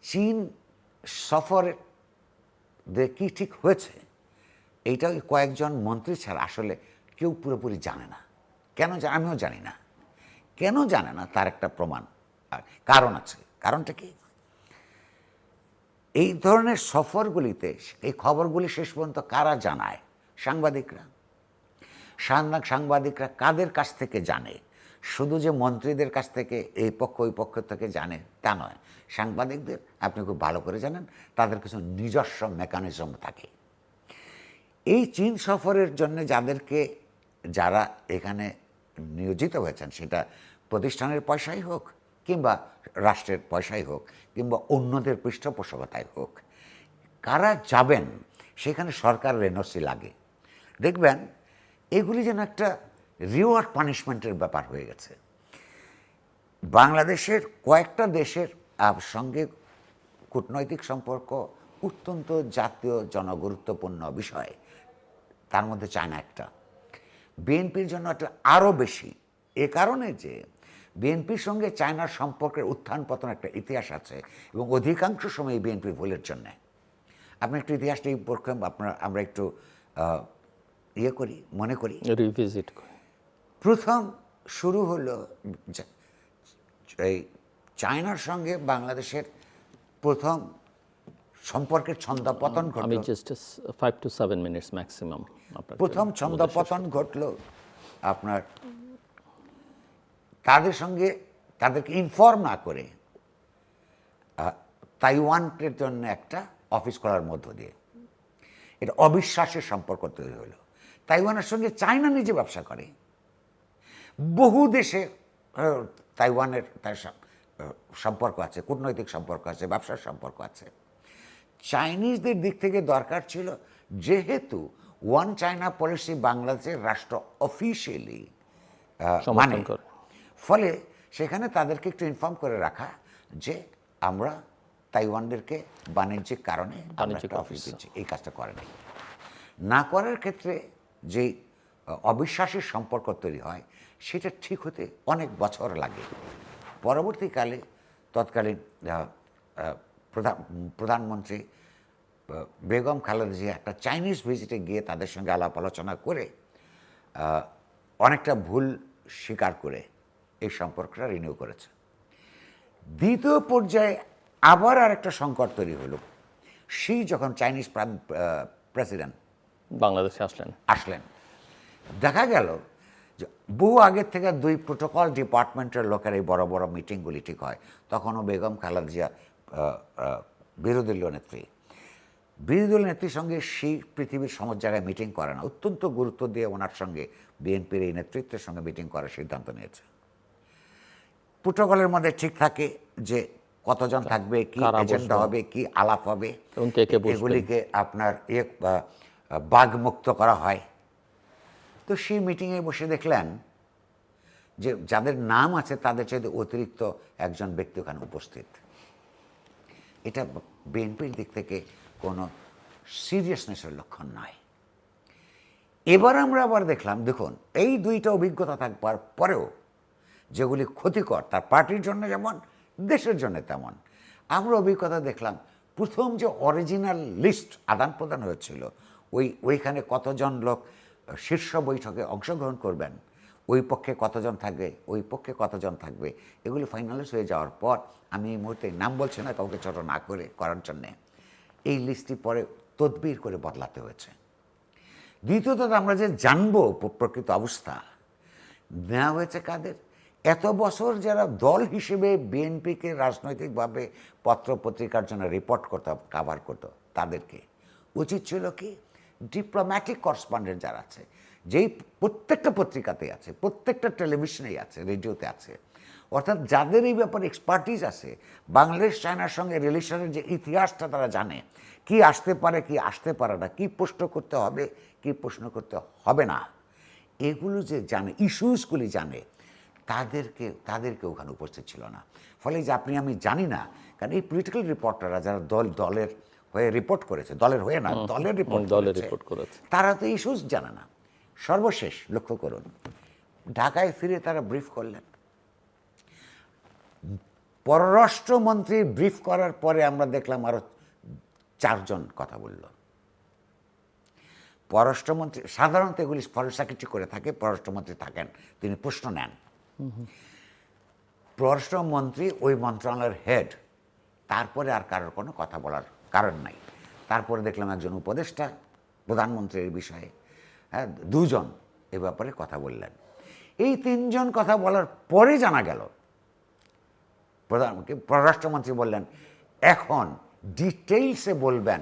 চীন সফরে কি ঠিক হয়েছে, এইটা কয়েকজন মন্ত্রী ছাড়া আসলে কেউ পুরোপুরি জানে না। কেন আমিও জানি না, কেন জানে না তার একটা প্রমাণ কারণ আছে। কারণটা কি, এই ধরনের সফরগুলিতে এই খবরগুলি শেষ পর্যন্ত কারা জানায়? সাংবাদিকরা। সাংবাদিকরা কাদের কাছ থেকে জানে? শুধু যে মন্ত্রীদের কাছ থেকে এই পক্ষ ওই পক্ষ থেকে জানে তা নয়। সাংবাদিকদের আপনি খুব ভালো করে জানেন, তাদের কিছু নিজস্ব মেকানিজম থাকে। এই চীন সফরের জন্য যারা এখানে নিয়োজিত হয়েছেন, সেটা প্রতিষ্ঠানের পয়সাই হোক কিংবা রাষ্ট্রের পয়সাই হোক কিংবা অন্যদের পৃষ্ঠপোষকতায় হোক, কারা যাবেন সেখানে সরকারের এনওসি লাগে। দেখবেন এগুলি যেন একটা রিওয়ার্ড পানিশমেন্টের ব্যাপার হয়ে গেছে। বাংলাদেশের কয়েকটা দেশের সঙ্গে কূটনৈতিক সম্পর্ক অত্যন্ত জাতীয় জনগুরুত্বপূর্ণ বিষয়, তার মধ্যে চায়না একটা। বিএনপির জন্য একটা আরও বেশি, এ কারণে যে বিএনপির সঙ্গে চায়নার সম্পর্কের উত্থান পতন একটা ইতিহাস আছে, এবং অধিকাংশ সময় বিএনপির ভুলের জন্যে। আপনি একটু ইতিহাসটা আমরা একটু মনে করি, রিভিজিট করি। প্রথম শুরু হলো এই চায়নার সঙ্গে বাংলাদেশের প্রথম সম্পর্কের ছন্দপতন ঘটল। আমি জাস্ট 5 to 7 minutes ম্যাক্সিমাম। প্রথম ছন্দপতন ঘটল আপনার তাদেরকে ইনফর্ম না করে তাইওয়ানের জন্য একটা অফিস করার মধ্য দিয়ে। এটা অবিশ্বাসের সম্পর্ক তৈরি হলো। তাইওয়ানের সঙ্গে চায়না নিজে ব্যবসা করে, বহু দেশে তাইওয়ানের তার সম্পর্ক আছে, কূটনৈতিক সম্পর্ক আছে, ব্যবসার সম্পর্ক আছে। চাইনিজদের দিক থেকে দরকার ছিল, যেহেতু ওয়ান চায়না পলিসি বাংলাদেশের রাষ্ট্র অফিসিয়ালি মানে, ফলে সেখানে তাদেরকে একটু ইনফর্ম করে রাখা যে আমরা তাইওয়ানদেরকে বাণিজ্যিক কারণে অফিস দিচ্ছি। এই কাজটা করে নাই। না করার ক্ষেত্রে যে অবিশ্বাসের সম্পর্ক তৈরি হয়, সেটা ঠিক হতে অনেক বছর লাগে। পরবর্তীকালে তৎকালীন প্রধানমন্ত্রী বেগম খালেদা জিয়া একটা চাইনিজ ভিজিটে গিয়ে তাদের সঙ্গে আলাপ আলোচনা করে অনেকটা ভুল স্বীকার করে এই সম্পর্কটা রিনিউ করেছে। দ্বিতীয় পর্যায়ে আবার আরেকটা সংকট তৈরি হলো। যখন চাইনিজ প্রেসিডেন্ট বাংলাদেশে আসলেন, দেখা গেল যে বহু আগের থেকে দুই প্রোটোকল ডিপার্টমেন্টের লোকের এই বড় বড় মিটিংগুলি ঠিক হয়। তখনও বেগম খালেদা জিয়া বিরোধী দলীয় নেত্রীর সঙ্গে পৃথিবীর সমস্ত জায়গায় মিটিং করে না, অত্যন্ত গুরুত্ব দিয়ে ওনার সঙ্গে বিএনপির এই নেতৃত্বের সঙ্গে মিটিং করার সিদ্ধান্ত নিয়েছে। প্রোটোকলের মধ্যে ঠিক থাকে যে কতজন থাকবে, কি এজেন্ডা হবে, কি আলাপ হবে, এগুলিকে আপনার বাঘ মুক্ত করা হয়, তো সেই মিটিংয়ে বসে দেখলেন যে যাদের নাম আছে তাদের চাইতে অতিরিক্ত একজন ব্যক্তি ওখানে উপস্থিত। এটা বিএনপির দিক থেকে কোনো সিরিয়াসনেসের লক্ষণ নয়। এবার আমরা আবার দেখলাম, দেখুন এই দুইটা অভিজ্ঞতা থাকবার পরেও যেগুলি ক্ষতিকর তার পার্টির জন্য যেমন দেশের জন্য তেমন, আমরা অভিজ্ঞতা দেখলাম প্রথম যে অরিজিনাল লিস্ট আদান প্রদান হয়েছিল, ওইখানে কতজন লোক শীর্ষ বৈঠকে অংশগ্রহণ করবেন, ওই পক্ষে কতজন থাকবে, ওই পক্ষে কতজন থাকবে, এগুলি ফাইনালাইজ হয়ে যাওয়ার পর, আমি এই মুহূর্তে নাম বলছি না কাউকে ছোট না করে করার জন্যে, এই লিস্টটি পরে তদবির করে বদলাতে হয়েছে। দ্বিতীয়ত আমরা যে জানবো প্রকৃত অবস্থা, নেওয়া হয়েছে কাদের, এত বছর যারা দল হিসেবে বিএনপিকে রাজনৈতিকভাবে পত্র পত্রিকার জন্য রিপোর্ট করতো, কাভার করতো, তাদেরকে উচিত ছিল কি ডিপ্লোম্যাটিক করেসপন্ডেন্ট যারা আছে, যেই প্রত্যেকটা পত্রিকাতে আছে, প্রত্যেকটা টেলিভিশনেই আছে, রেডিওতে আছে, অর্থাৎ যাদের এই ব্যাপারে এক্সপার্টিজ আছে, বাংলাদেশ চায়নার সঙ্গে রিলেশনের যে ইতিহাসটা তারা জানে, কি আসতে পারে কি আসতে পারে না, কি প্রশ্ন করতে হবে কি প্রশ্ন করতে হবে না, এগুলো যে জানে, ইস্যুসগুলি জানে, তাদেরকে ওখানে উপস্থিত ছিল না। ফলে যে আপনি আমি জানি না, কারণ এই পলিটিক্যাল রিপোর্টাররা যারা দলের হয়ে রিপোর্ট করেছে, দলের হয়ে না দলের রিপোর্ট করেছে, তারা তো ইস্যুস জানে না। সর্বশেষ লক্ষ্য করুন, ঢাকায় ফিরে তারা ব্রিফ করলেন, পররাষ্ট্রমন্ত্রী ব্রিফ করার পরে আমরা দেখলাম আরো 4 জন কথা বলল। পররাষ্ট্রমন্ত্রী সাধারণত এগুলি ফরেন সেক্রেটারি করে থাকে, পররাষ্ট্রমন্ত্রী থাকেন, তিনি প্রশ্ন নেন। পররাষ্ট্রমন্ত্রী ওই মন্ত্রণালয়ের হেড, তারপরে আর কারোর কোনো কথা বলার কারণ নাই। তারপরে দেখলাম একজন উপদেষ্টা প্রধানমন্ত্রীর বিষয়ে, হ্যাঁ 2 জন এ ব্যাপারে কথা বললেন। এই 3 জন কথা বলার পরে জানা গেল, পররাষ্ট্রমন্ত্রী বললেন এখন ডিটেইলসে বলবেন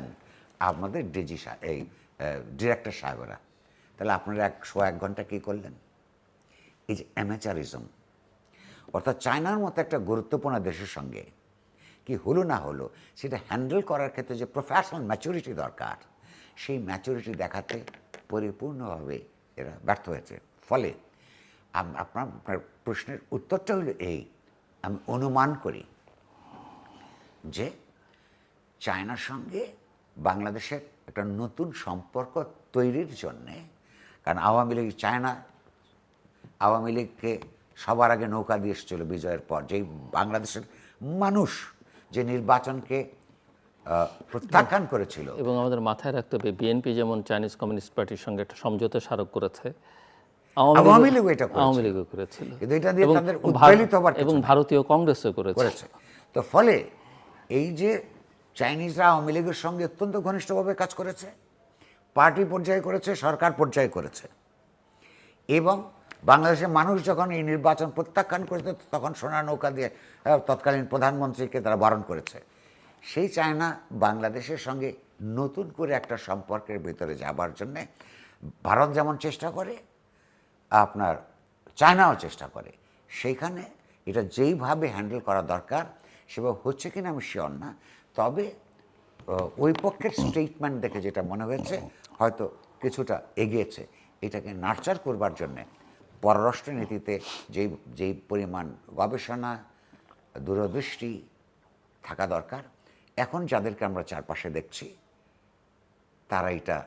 আমাদের ডিজি এই ডিরেক্টর সাহেবরা। তাহলে আপনারা 1 ঘন্টা কী করলেন? এই যে অ্যামেচারিজম, অর্থাৎ চায়নার মতো একটা গুরুত্বপূর্ণ দেশের সঙ্গে কি হলো না হলো সেটা হ্যান্ডেল করার ক্ষেত্রে যে প্রফেশনাল ম্যাচুরিটি দরকার, সেই ম্যাচুরিটি দেখাতে পরিপূর্ণভাবে এরা ব্যর্থ হয়েছে। ফলে আপনার প্রশ্নের উত্তরটা হলো এই, আমি অনুমান করি যে চায়নার সঙ্গে বাংলাদেশের একটা নতুন সম্পর্ক তৈরির জন্যে, কারণ আওয়ামী লীগকে সবার আগে নৌকা দিয়ে এসেছিল বিজয়ের পর, যেই বাংলাদেশের মানুষ যে নির্বাচনকে প্রত্যাখ্যান করেছিল। এবং আমাদের মাথায় রাখতে হবে বিএনপি যেমন চাইনিজ কমিউনিস্ট পার্টির সঙ্গে একটা সমঝোতা স্মারক করেছে, আওয়ামী লীগ এটা করেছিল, কিন্তু এটা দিয়ে তাদের উদ্বেলিত হবার এবং ভারতীয় কংগ্রেসও করেছে। তো ফলে এই যে চাইনিজরা আওয়ামী লীগের সঙ্গে অত্যন্ত ঘনিষ্ঠভাবে কাজ করেছে, পার্টি পর্যায়ে করেছে, সরকার পর্যায়ে করেছে, এবং বাংলাদেশের মানুষ যখন এই নির্বাচন প্রত্যাখ্যান করেছে তখন সোনার নৌকা দিয়ে তৎকালীন প্রধানমন্ত্রীকে তারা বারণ করেছে। সেই চায়না বাংলাদেশের সঙ্গে নতুন করে একটা সম্পর্কের ভিতরে যাবার জন্যে ভারত যেমন চেষ্টা করে, আপনার চায়নাও চেষ্টা করে, সেইখানে এটা যেইভাবে হ্যান্ডেল করা দরকার সেভাবে হচ্ছে কিনা আমি শিওর না। তবে ওই পক্ষের স্টেটমেন্ট দেখে যেটা মনে হয়েছে হয়তো কিছুটা এগিয়েছে। এটাকে নার্চার করবার জন্যে পররাষ্ট্র নীতিতে যেই পরিমাণ গবেষণা দূরদৃষ্টি থাকা দরকার, এখন যাদেরকে আমরা চারপাশে দেখছি তারা এটা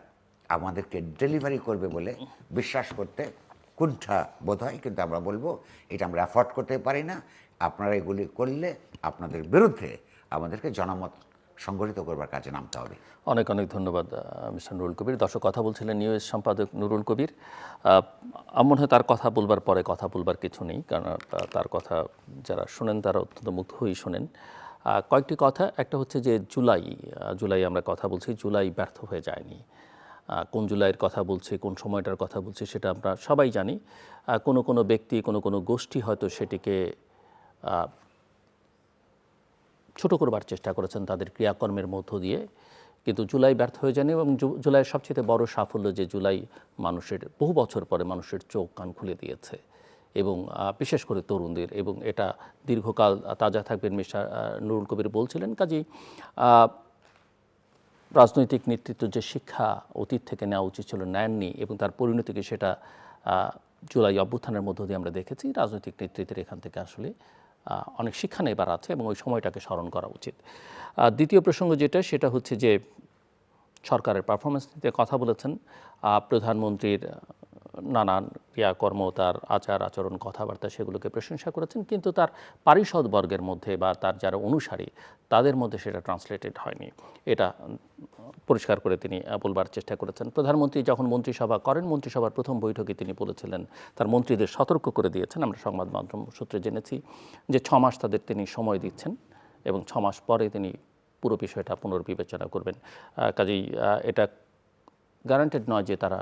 আমাদেরকে ডেলিভারি করবে বলে বিশ্বাস করতে কুণ্ঠা বোধ হয়। কিন্তু আমরা বলবো এটা আমরা অ্যাফোর্ড করতে পারি না, আপনারা এগুলি করলে আপনাদের বিরুদ্ধে আমাদেরকে জনমত সংগঠিত করবার কাজে নামতে হবে। অনেক অনেক ধন্যবাদ মিস্টার নুরুল কবির। দর্শক কথা বলছিলেন নিউজ সম্পাদক নুরুল কবির। মনে হয় তার কথা বলবার পরে কথা বলবার কিছু নেই, কারণ তার কথা যারা শোনেন তারা অত্যন্ত মুগ্ধ হয়েই শোনেন। কয়েকটি কথা, একটা হচ্ছে যে জুলাই আমরা কথা বলছি, জুলাই ব্যর্থ হয়ে যায়নি। কোন জুলাইয়ের কথা বলছি, কোন সময়টার কথা বলছি সেটা আমরা সবাই জানি। কোনো ব্যক্তি, কোনো গোষ্ঠী হয়তো সেটিকে ছোট করবার চেষ্টা করেছেন তাদের ক্রিয়াকর্মের মধ্য দিয়ে, কিন্তু জুলাই ব্যর্থ হয়ে যায়নি। এবং জুলাইয়ের সবচেয়ে বড় সাফল্য যে জুলাই মানুষের বহু বছর পরে মানুষের চোখ কান খুলে দিয়েছে, এবং বিশেষ করে তরুণদের, এবং এটা দীর্ঘকাল তাজা থাকবেন মিস্টার নুরুল কবির বলছিলেন। কাজেই রাজনৈতিক নেতৃত্ব যে শিক্ষা অতীত থেকে নেওয়া উচিত ছিল নেননি, এবং তার পরিণতিকে সেটা জুলাই অভ্যুত্থানের মধ্য দিয়ে আমরা দেখেছি রাজনৈতিক নেতৃত্বের এখান থেকে আসলে অনেক শিক্ষা নেবার আছে এবং ওই সময়টাকে স্মরণ করা উচিত। দ্বিতীয় প্রসঙ্গ যেটা সেটা হচ্ছে যে সরকারের পারফরমেন্স নিয়ে কথা বলেছেন প্রধানমন্ত্রীর নানান ক্রিয়াকর্ম, তার আচার আচরণ, কথাবার্তা সেগুলোকে প্রশংসা করেছেন, কিন্তু তার পারিষদ বর্গের মধ্যে বা তার যারা অনুসারী তাদের মধ্যে সেটা ট্রান্সলেটেড হয়নি। এটা পরিষ্কার করে তিনি বলবার চেষ্টা করেছেন। প্রধানমন্ত্রী যখন মন্ত্রিসভা করেন, মন্ত্রিসভার প্রথম বৈঠকে তিনি বলেছিলেন, তার মন্ত্রীদের সতর্ক করে দিয়েছেন, আমরা সংবাদ মাধ্যম সূত্রে জেনেছি যে 6 মাস তাদের তিনি সময় দিচ্ছেন এবং 6 মাস পরে তিনি পুরো বিষয়টা পুনর্বিবেচনা করবেন। কাজেই এটা গ্যারান্টেড নয় যে তারা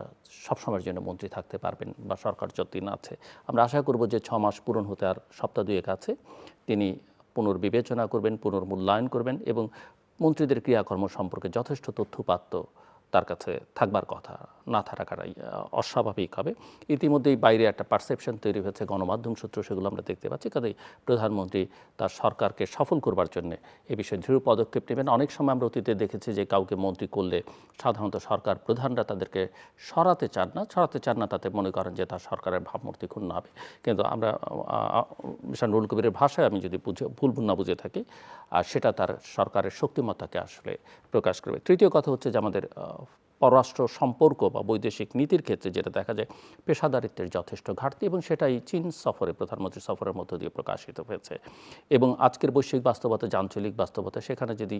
সবসময়ের জন্য মন্ত্রী থাকতে পারবেন বা সরকার যতদিন আছে। আমরা আশা করব যে 6 মাস পূরণ হতে আর সপ্তাহ দুয়েক আছে, তিনি পুনর্বিবেচনা করবেন, পুনর্মূল্যায়ন করবেন এবং মন্ত্রীদের ক্রিয়াকর্ম সম্পর্কে যথেষ্ট তথ্যপাত্য তার কাছে থাকবার কথা না থাকাটাই অস্বাভাবিক হবে। ইতিমধ্যেই বাইরে একটা পারসেপশন তৈরি হয়েছে গণমাধ্যম সূত্র, সেগুলো আমরা দেখতে পাচ্ছি। কাজেই প্রধানমন্ত্রী তার সরকারকে সফল করবার জন্য এ বিষয়ে দৃঢ় পদক্ষেপ নেবেন। অনেক সময় আমরা অতীতে দেখেছি যে কাউকে মন্ত্রী করলে সাধারণত সরকার প্রধানরা তাদেরকে সরাতে চান না, তাতে মনে করেন যে তার সরকারের ভাবমূর্তি ক্ষুণ্ণ হবে। কিন্তু আমরা মিস্টার নুরুল কবিরের ভাষায় আমি যদি ভুল না বুঝে থাকি, সেটা তার সরকারের শক্তিমত্তাকে আসলে প্রকাশ করবে। তৃতীয় কথা হচ্ছে যে আমাদের পররাষ্ট্র সম্পর্ক বা বৈদেশিক নীতির ক্ষেত্রে যেটা দেখা যায় পেশাদারিত্বের যথেষ্ট ঘাটতি, এবং সেটাই চীন সফরে, প্রধানমন্ত্রী সফরের মধ্য দিয়ে প্রকাশিত হয়েছে। এবং আজকের বৈশ্বিক বাস্তবতা, যে আঞ্চলিক বাস্তবতা, সেখানে যদি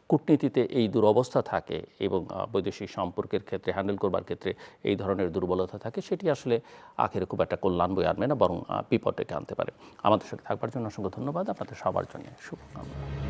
কূটনীতিতে এই দুরবস্থা থাকে এবং বৈদেশিক সম্পর্কের ক্ষেত্রে হ্যান্ডেল করবার ক্ষেত্রে এই ধরনের দুর্বলতা থাকে, সেটি আসলে আখেরে খুব একটা কল্যাণ বয়ে আনবে না, বরং বিপদ ডেকে আনতে পারে। আমাদের সাথে থাকবার জন্য অসংখ্য ধন্যবাদ। আপনাদের সবার জন্য শুভকামনা।